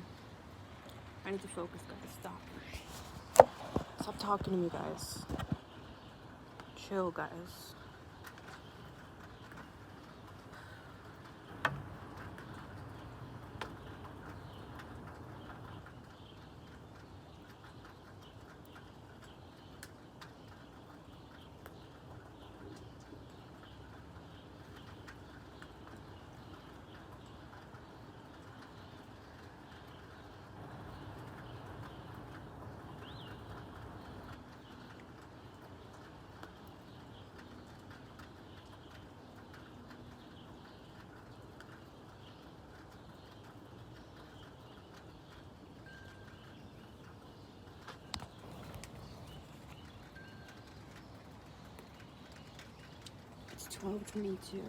I need to focus, guys. Stop talking to me, guys. Chill, guys. It's 12:22.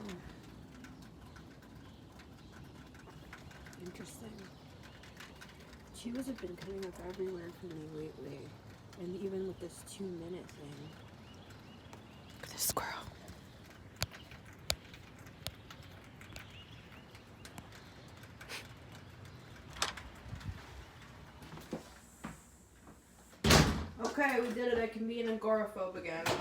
Interesting. Tues have been coming up everywhere for me lately. And even with this 2-minute thing. There's a squirrel. Okay, we did it. I can be an agoraphobe again. I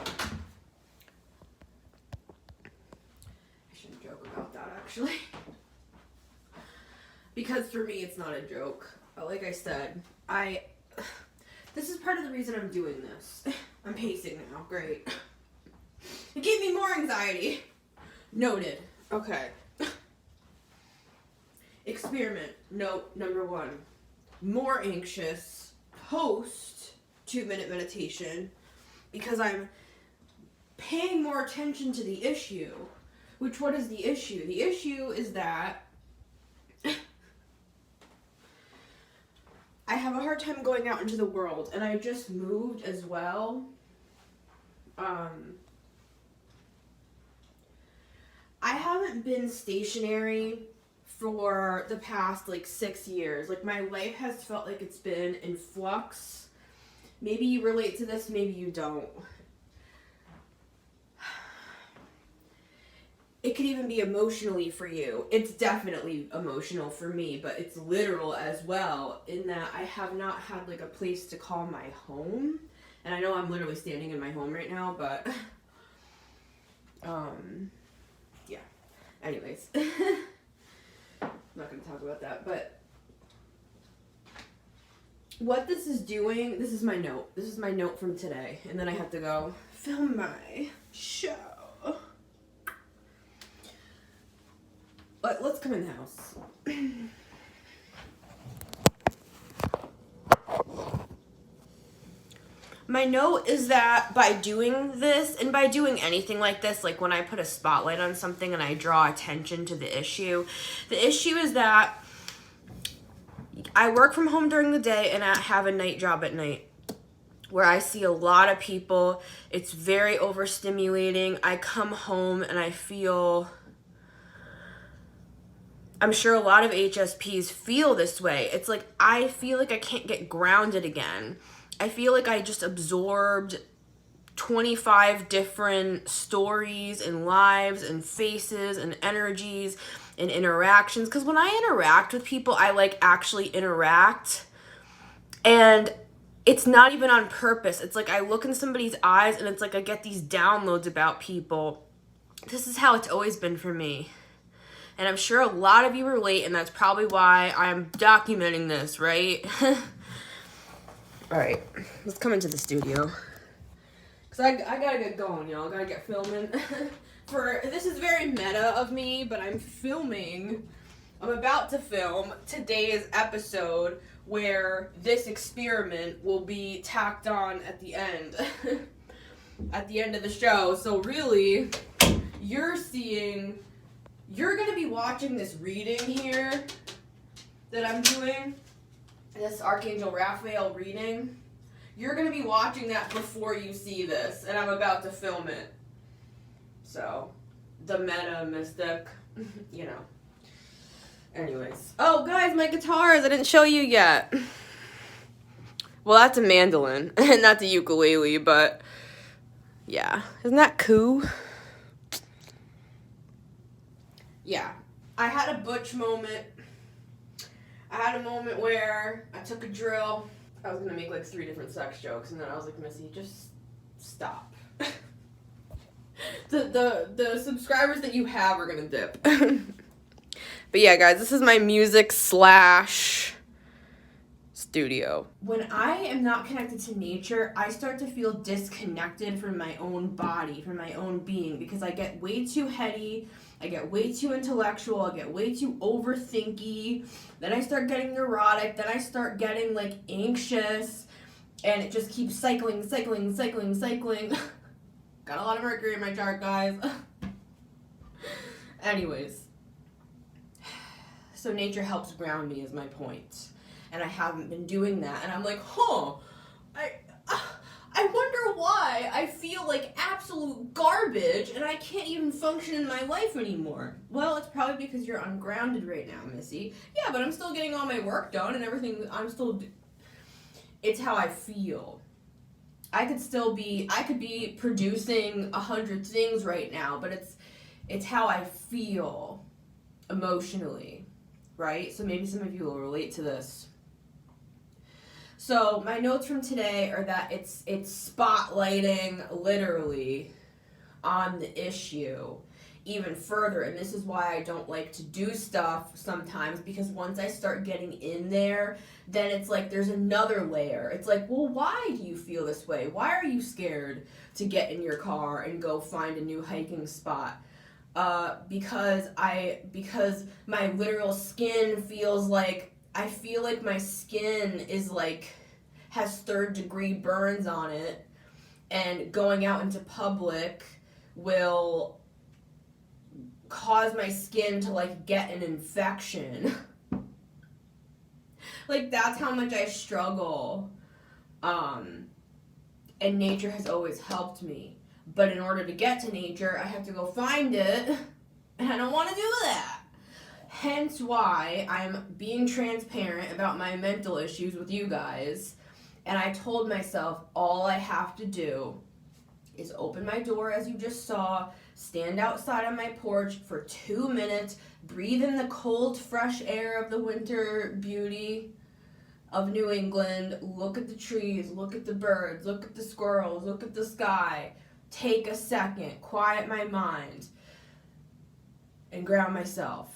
shouldn't joke about that, actually. Because for me, it's not a joke. But like I said, this is part of the reason I'm doing this. I'm pacing now. Great. It gave me more anxiety. Noted. Okay. Experiment. Note number 1. More anxious post 2-minute meditation because I'm paying more attention to the issue. Which, what is the issue? The issue is that I have a hard time going out into the world, and I just moved as well. I haven't been stationary for the past, 6 years. My life has felt like it's been in flux. Maybe you relate to this, maybe you don't. It could even be emotionally for you. It's definitely emotional for me, but it's literal as well, in that I have not had a place to call my home. And I know I'm literally standing in my home right now, but Anyways. I'm not going to talk about that, but what this is doing, this is my note. This is my note from today. And then I have to go film my show. But let's come in the house. My note is that by doing this, and by doing anything like this, like when I put a spotlight on something and I draw attention to the issue is that I work from home during the day and I have a night job at night where I see a lot of people. It's very overstimulating. I come home and I feel... I'm sure a lot of HSPs feel this way. It's like I feel like I can't get grounded again. I feel like I just absorbed 25 different stories and lives and faces and energies and interactions. Because when I interact with people, I like actually interact. And it's not even on purpose. It's like I look in somebody's eyes and it's like I get these downloads about people. This is how it's always been for me. And I'm sure a lot of you relate, and that's probably why I'm documenting this, right? All right, let's come into the studio. Because I gotta get going, y'all. I gotta get filming. This is very meta of me, but I'm about to film today's episode where this experiment will be tacked on at the end. At the end of the show. So really, you're gonna be watching this reading here that I'm doing. This Archangel Raphael reading. You're going to be watching that before you see this, and I'm about to film it. So, the meta mystic, you know. Anyways. Oh, guys, my guitars. I didn't show you yet. Well, that's a mandolin, and that's a ukulele, but yeah. Isn't that cool? Yeah. I had a butch moment. I had a moment where I took a drill. I was going to make like 3 different sex jokes, and then I was like, Missy, just stop. The subscribers that you have are going to dip. But yeah, guys, this is my music / studio. When I am not connected to nature, I start to feel disconnected from my own body, from my own being, because I get way too heady. I get way too intellectual, I get way too overthinky, then I start getting neurotic, then I start getting like anxious, and it just keeps cycling. Got a lot of Mercury in my chart, guys. Anyways, so nature helps ground me is my point, and I haven't been doing that, and I'm like, I wonder why I feel like absolute garbage and I can't even function in my life anymore. Well, it's probably because you're ungrounded right now, Missy. Yeah, but I'm still getting all my work done and everything. It's how I feel. I could be producing 100 things right now, but it's how I feel emotionally, right? So maybe some of you will relate to this. So my notes from today are that it's spotlighting literally on the issue even further, and this is why I don't like to do stuff sometimes, because once I start getting in there, then it's like there's another layer. It's like, well, why do you feel this way? Why are you scared to get in your car and go find a new hiking spot? Because my literal skin feels like, I feel like my skin is like, has 3rd-degree burns on it, and going out into public will cause my skin to like get an infection. Like that's how much I struggle. And nature has always helped me. But in order to get to nature, I have to go find it, and I don't want to do that. Hence why I'm being transparent about my mental issues with you guys. And I told myself all I have to do is open my door, as you just saw, stand outside on my porch for 2 minutes, breathe in the cold, fresh air of the winter beauty of New England, look at the trees, look at the birds, look at the squirrels, look at the sky, take a second, quiet my mind. and ground myself.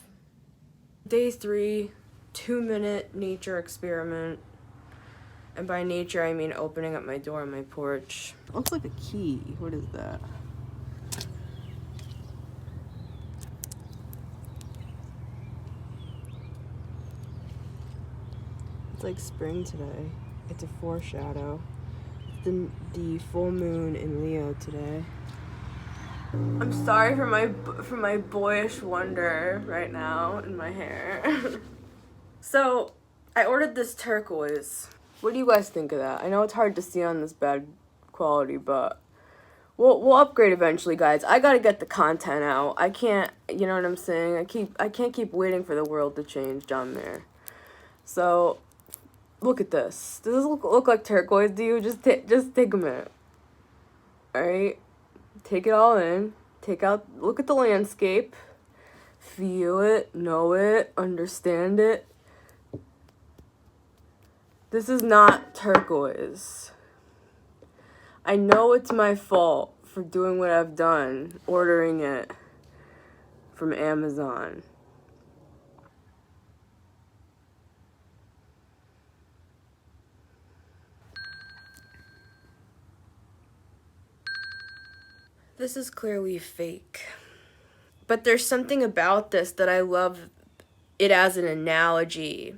Day 3, 2-minute nature experiment. And by nature, I mean opening up my door on my porch. Looks like a key. What is that? It's like spring today. It's a foreshadow. It's the full moon in Leo today. I'm sorry for my boyish wonder right now in my hair. So, I ordered this turquoise. What do you guys think of that? I know it's hard to see on this bad quality, but we'll upgrade eventually, guys. I gotta get the content out. I can't, you know what I'm saying? I can't keep waiting for the world to change down there. So, look at this. Does this look like turquoise to you? Just take a minute. Alright? Take it all in. Look at the landscape. Feel it, know it, understand it. This is not turquoise. I know it's my fault for doing what I've done, ordering it from Amazon. This is clearly fake. But there's something about this that I love it as an analogy.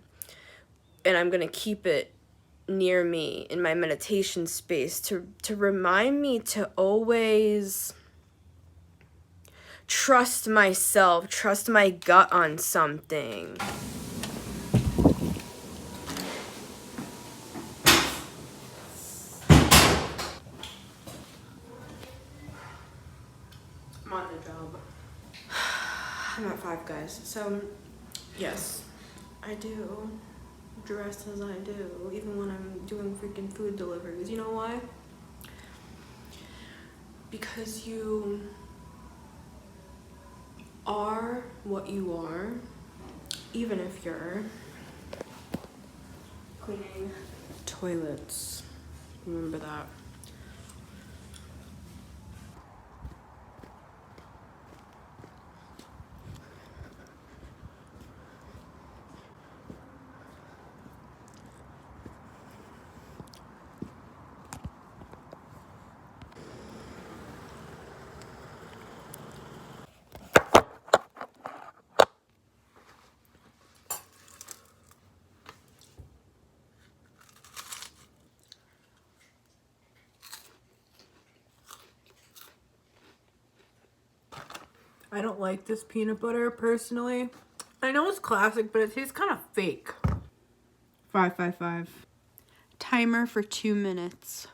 And I'm going to keep it near me in my meditation space to remind me to always trust myself, trust my gut on something. I'm on the job. I'm at 5, guys. So, yes, I do dress as I do, even when I'm doing freaking food deliveries. You know why? Because you are what you are, even if you're cleaning toilets. Remember that. I don't like this peanut butter personally. I know it's classic, but it tastes kind of fake. 555. Timer for 2 minutes.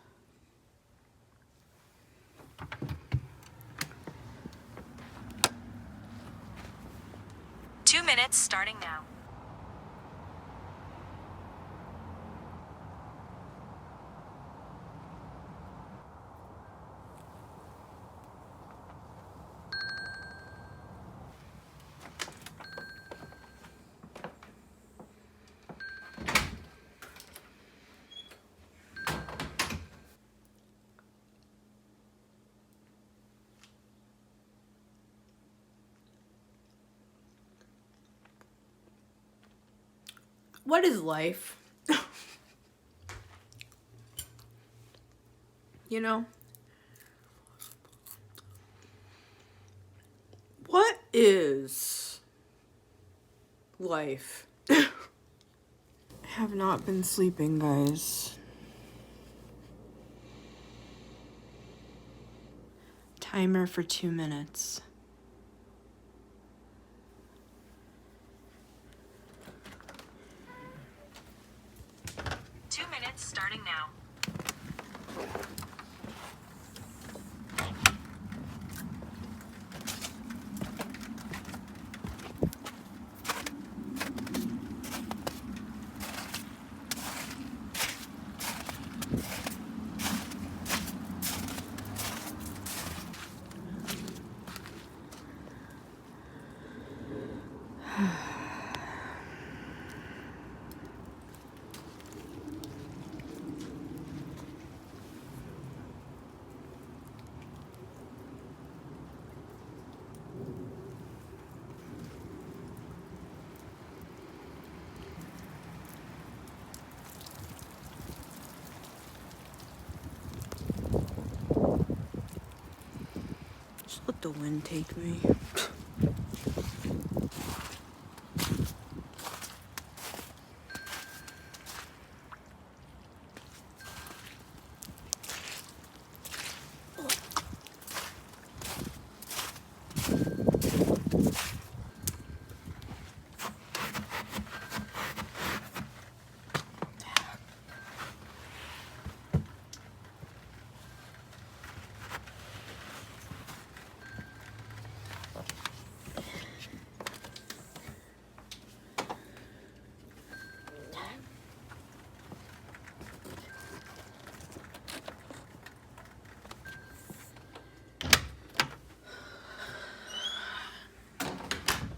Two minutes starting now. What is life? You know? What is life? I have not been sleeping, guys. Timer for 2 minutes. Starting now. Let the wind take me.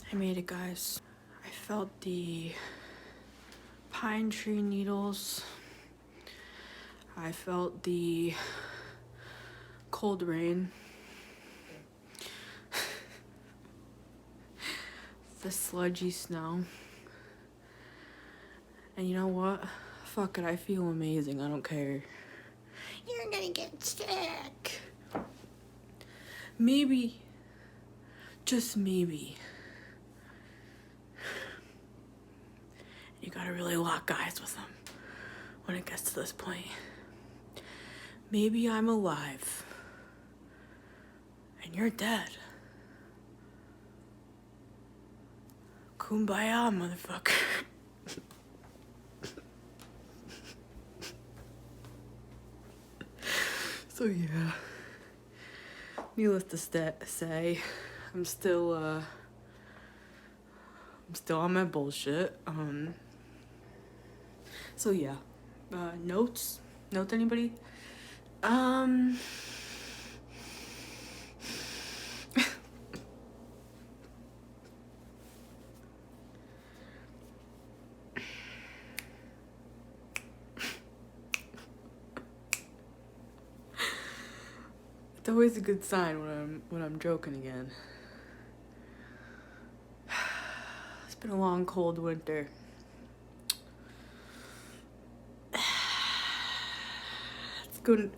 I made it, guys. I felt the pine tree needles. I felt the cold rain. The sludgy snow. And you know what? Fuck it, I feel amazing. I don't care. You're gonna get sick. Maybe, just maybe, you gotta really lock eyes with them when it gets to this point. Maybe I'm alive and you're dead. Kumbaya, motherfucker. So yeah, needless to say, I'm still on my bullshit. So yeah, notes anybody? It's always a good sign when I'm joking again. It's been a long, cold winter.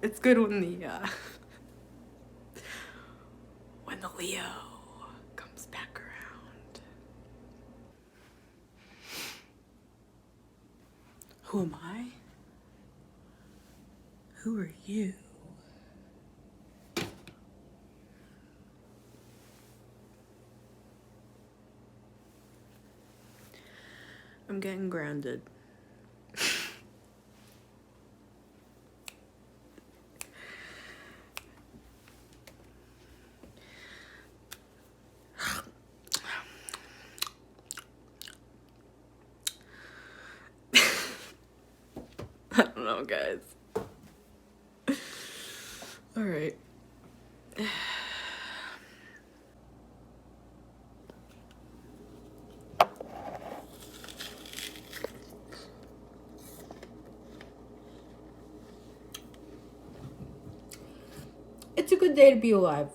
It's good when the Leo comes back around. Who am I? Who are you? I'm getting grounded. I don't know, guys. All right. It's a good day to be alive.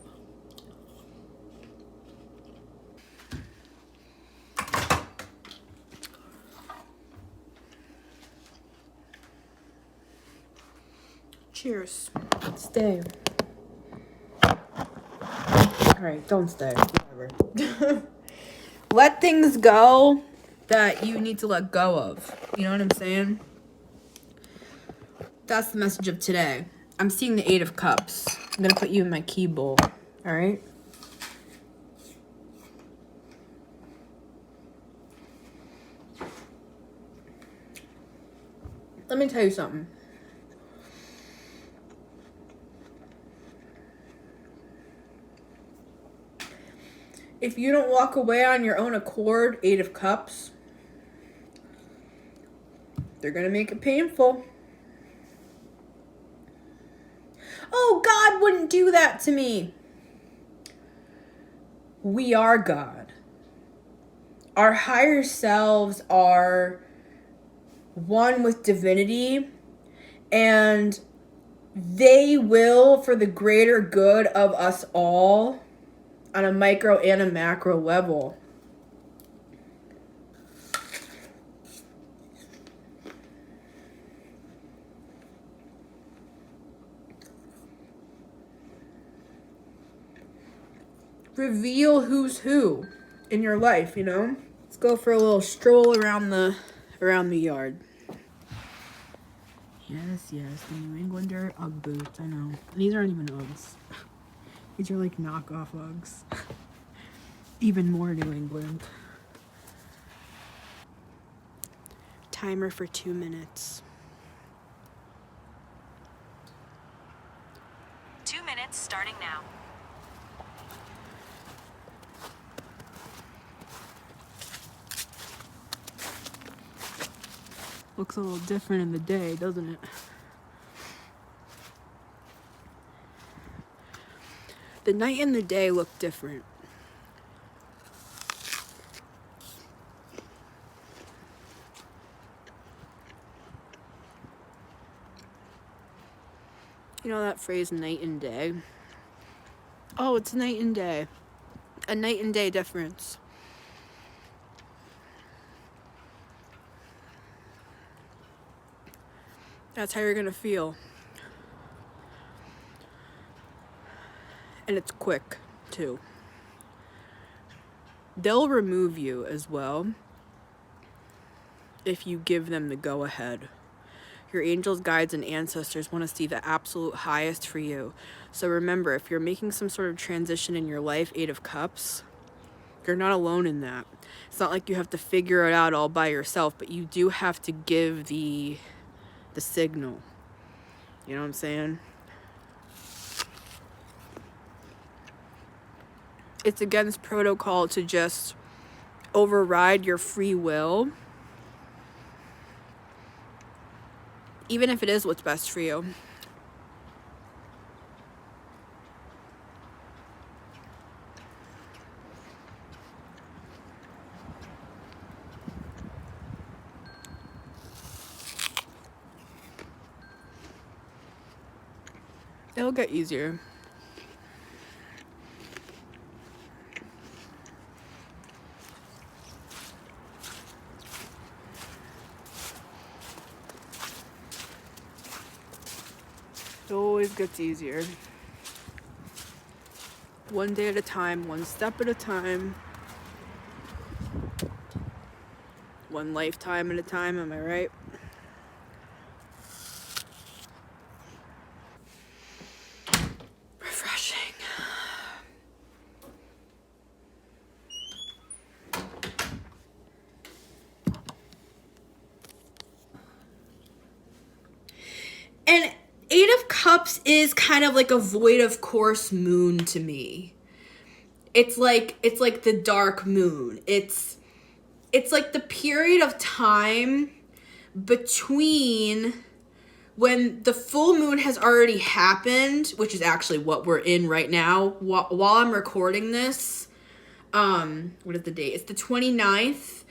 Cheers. Stay. Alright, don't stay. Whatever. Let things go that you need to let go of. You know what I'm saying? That's the message of today. I'm seeing the 8 of Cups. I'm gonna put you in my key bowl. Alright? Let me tell you something. If you don't walk away on your own accord, 8 of Cups, they're gonna make it painful. Oh, God wouldn't do that to me. We are God. Our higher selves are one with divinity, and they will, for the greater good of us all, on a micro and a macro level. reveal who's who in your life, you know? Let's go for a little stroll around the yard. Yes, the New Englander Ugg boots, I know. These aren't even Uggs. These are like knockoff Uggs. Even more New England. Timer for 2 minutes. 2 minutes starting now. Looks a little different in the day, doesn't it? The night and the day look different. You know that phrase, night and day? Oh, it's night and day. A night and day difference. That's how you're gonna feel. And it's quick, too. They'll remove you as well if you give them the go-ahead. Your angels, guides, and ancestors want to see the absolute highest for you. So remember, if you're making some sort of transition in your life, 8 of Cups, you're not alone in that. It's not like you have to figure it out all by yourself, but you do have to give the signal. You know what I'm saying? It's against protocol to just override your free will, even if it is what's best for you. It'll get easier. It always gets easier. One day at a time, one step at a time. One lifetime at a time, am I right? Refreshing. And 8 of Cups is kind of like a void of course moon to me. It's like the dark moon. It's like the period of time between when the full moon has already happened, which is actually what we're in right now while I'm recording this. What is the date? It's the 29th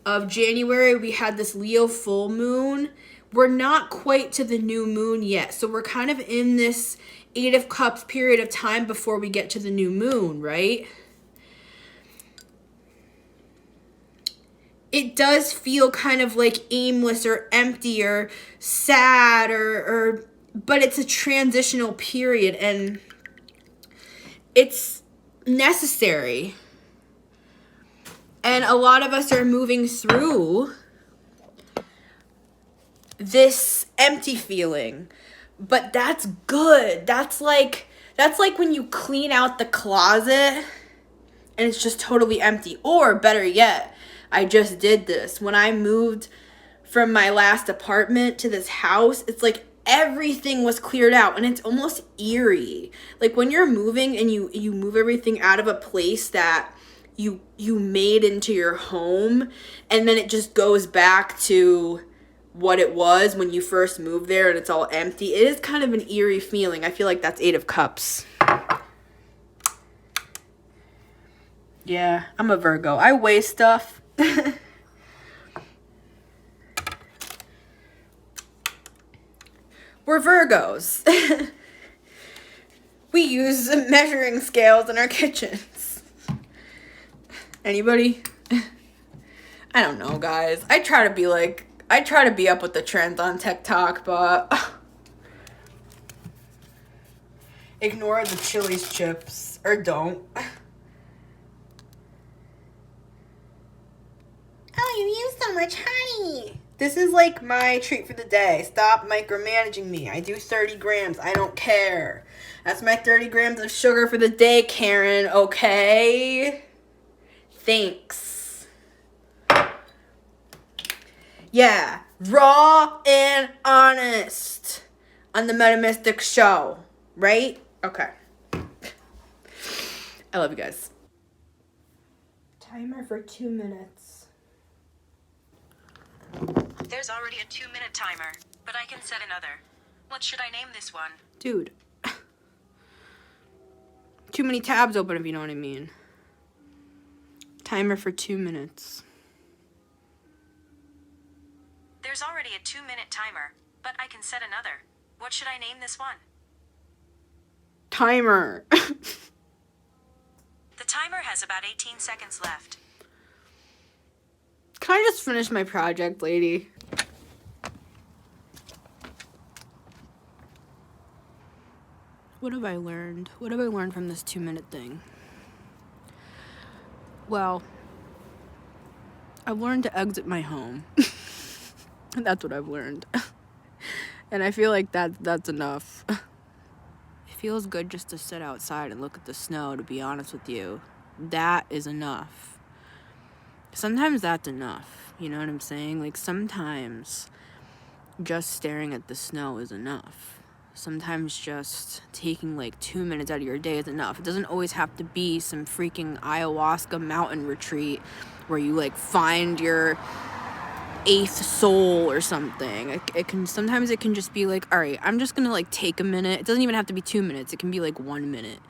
of January. We had this Leo full moon. We're not quite to the new moon yet. So we're kind of in this 8 of Cups period of time before we get to the new moon, right? It does feel kind of like aimless or empty or sad or but it's a transitional period and it's necessary. And a lot of us are moving through this empty feeling, but that's good. That's like when you clean out the closet and it's just totally empty. Or better yet, I just did this. When I moved from my last apartment to this house, it's like everything was cleared out and it's almost eerie. Like when you're moving and you move everything out of a place that you made into your home and then it just goes back to what it was when you first moved there and it's all empty. It is kind of an eerie feeling. I feel like that's 8 of Cups. Yeah, I'm a Virgo. I weigh stuff. We're Virgos. We use measuring scales in our kitchens. Anybody? I don't know, guys. I try to be up with the trends on TikTok, but ignore the Chili's chips or don't. much honey. This is like my treat for the day. Stop micromanaging me. I do 30 grams. I don't care. That's my 30 grams of sugar for the day, Karen. Okay? Thanks. Yeah. Raw and honest on the Metamystic Show. Right? Okay. I love you guys. Timer for 2 minutes. There's already a 2-minute timer, but I can set another. What should I name this one? Dude. Too many tabs open, if you know what I mean. Timer for 2 minutes. There's already a 2-minute timer, but I can set another. What should I name this one? Timer. The timer has about 18 seconds left. Can I just finish my project, lady? What have I learned? What have I learned from this 2-minute thing? Well, I've learned to exit my home. That's what I've learned. And I feel like that's enough. It feels good just to sit outside and look at the snow, to be honest with you. That is enough. Sometimes that's enough. You know what I'm saying? Like, sometimes just staring at the snow is enough. Sometimes just taking like 2 minutes out of your day is enough. It doesn't always have to be some freaking ayahuasca mountain retreat where you like find your 8th soul or something. Sometimes it can just be like, all right, I'm just gonna like take a minute. It doesn't even have to be 2 minutes. It can be like 1 minute,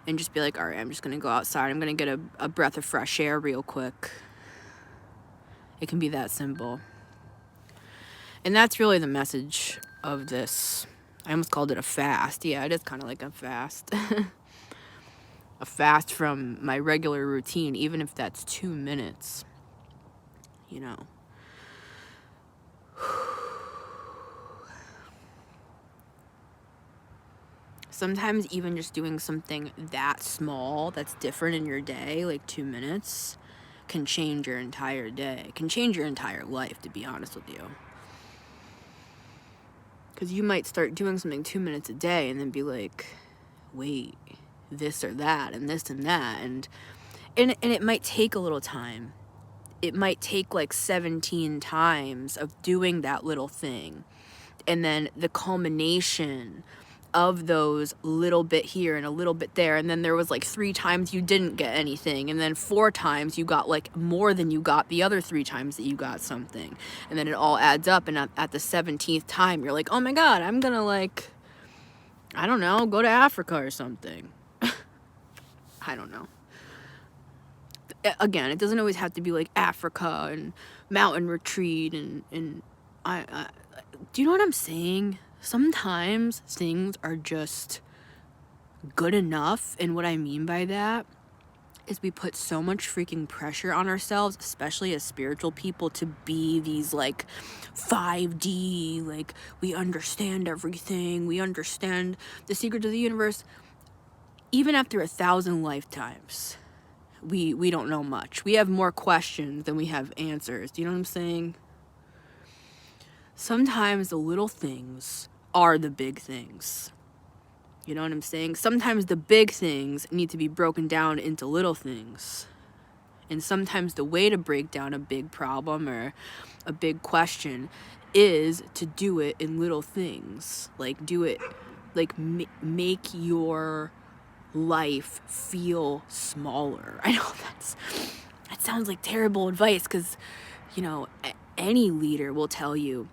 and just be like, all right, I'm just gonna go outside. I'm gonna get a breath of fresh air real quick. It can be that simple. And that's really the message of this. I almost called it a fast. Yeah, it is kind of like a fast. A fast from my regular routine, even if that's 2 minutes. You know. Sometimes even just doing something that small, that's different in your day, like 2 minutes, can change your entire day. Can change your entire life, to be honest with you. Because you might start doing something 2 minutes a day and then be like, wait, this or that and this and that. And it might take a little time. It might take like 17 times of doing that little thing. And then the culmination of those little bit here and a little bit there, and then there was like 3 times you didn't get anything, and then 4 times you got like more than you got the other 3 times that you got something, and then it all adds up, and at the 17th time you're like, oh my god, I'm gonna like, I don't know, go to Africa or something. I don't know. Again, it doesn't always have to be like Africa and mountain retreat and I do you know what I'm saying? Sometimes things are just good enough, and what I mean by that is we put so much freaking pressure on ourselves, especially as spiritual people, to be these like 5D, like we understand everything, we understand the secrets of the universe. Even after 1,000 lifetimes, we don't know much. We have more questions than we have answers. Do you know what I'm saying? Sometimes the little things are the big things. You know what I'm saying? Sometimes the big things need to be broken down into little things. And sometimes the way to break down a big problem or a big question is to do it in little things. Like, do it, like, make your life feel smaller. I know that sounds like terrible advice, because, you know, any leader will tell you,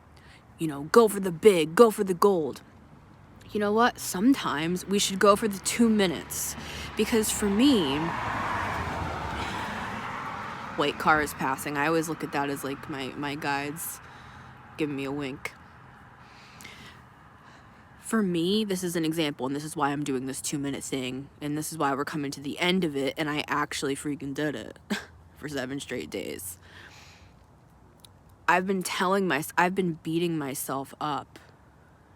you know, go for the big, go for the gold. You know what? Sometimes we should go for the 2 minutes. Because for me, white car is passing. I always look at that as like my guides giving me a wink. For me, this is an example, and this is why I'm doing this 2 minute thing, and this is why we're coming to the end of it, and I actually freaking did it for 7 straight days. I've been beating myself up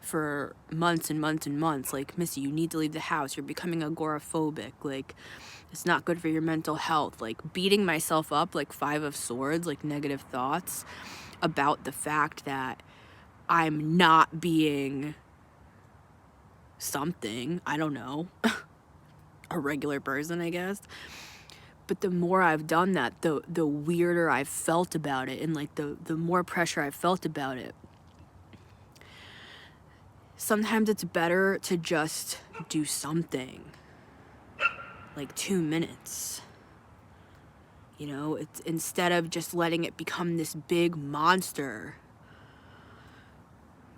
for months and months and months, like, Missy, you need to leave the house, you're becoming agoraphobic, like, it's not good for your mental health, like, beating myself up like 5 of Swords, like, negative thoughts about the fact that I'm not being something, I don't know, a regular person, I guess. But the more I've done that, the weirder I've felt about it, and like the more pressure I've felt about it. Sometimes it's better to just do something, like 2 minutes. You know, it's instead of just letting it become this big monster.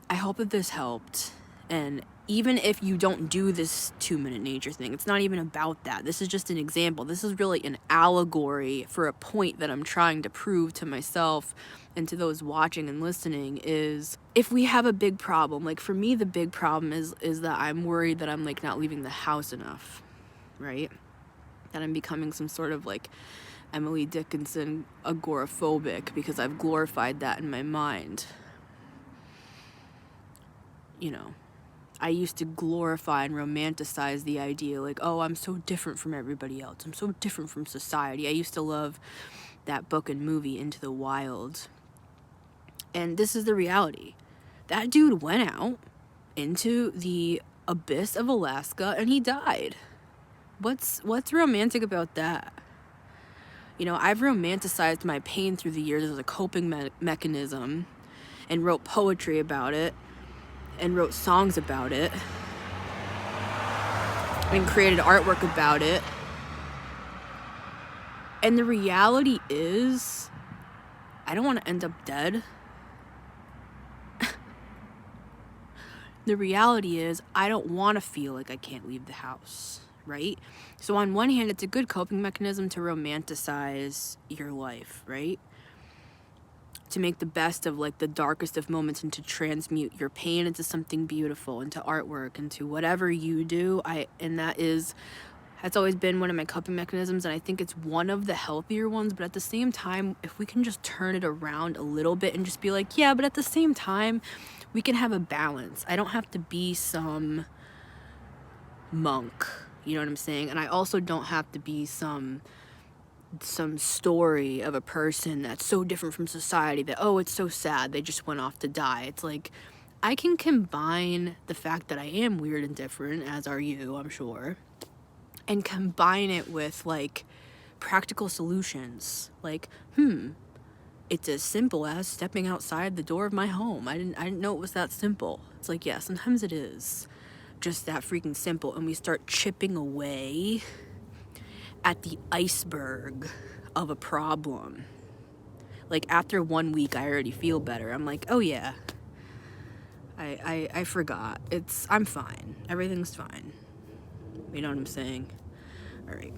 I hope that this helped. And even if you don't do this 2-minute nature thing, it's not even about that. This is just an example. This is really an allegory for a point that I'm trying to prove to myself and to those watching and listening, is if we have a big problem, like for me, the big problem is that I'm worried that I'm like not leaving the house enough, right? That I'm becoming some sort of like Emily Dickinson agoraphobic because I've glorified that in my mind. You know, I used to glorify and romanticize the idea like, oh, I'm so different from everybody else. I'm so different from society. I used to love that book and movie, Into the Wild. And this is the reality. That dude went out into the abyss of Alaska and he died. What's romantic about that? You know, I've romanticized my pain through the years as a coping mechanism and wrote poetry about it and wrote songs about it and created artwork about it. And the reality is, I don't want to end up dead. The reality is, I don't want to feel like I can't leave the house, right? So on one hand, it's a good coping mechanism to romanticize your life, right? To make the best of like the darkest of moments and to transmute your pain into something beautiful, into artwork, into whatever you do. That's always been one of my coping mechanisms, and I think it's one of the healthier ones. But at the same time, if we can just turn it around a little bit and just be like, yeah, but at the same time, we can have a balance. I don't have to be some monk, you know what I'm saying? And I also don't have to be some story of a person that's so different from society that, oh, it's so sad, they just went off to die. It's like, I can combine the fact that I am weird and different, as are you, I'm sure, and combine it with like practical solutions. Like, it's as simple as stepping outside the door of my home. I didn't know it was that simple. It's like, yeah, sometimes it is just that freaking simple. And we start chipping away at the iceberg of a problem. Like after 1 week, I already feel better. I'm like, oh yeah, I forgot. I'm fine. Everything's fine. You know what I'm saying? All right.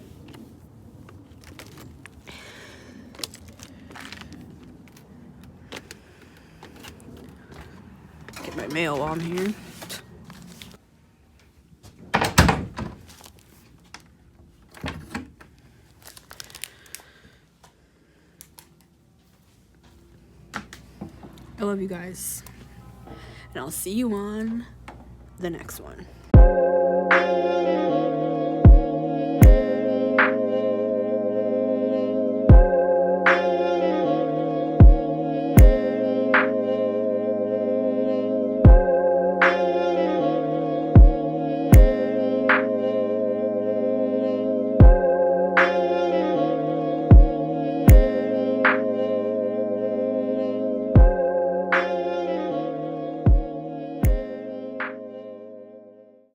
Get my mail while I'm here. I love you guys. And I'll see you on the next one.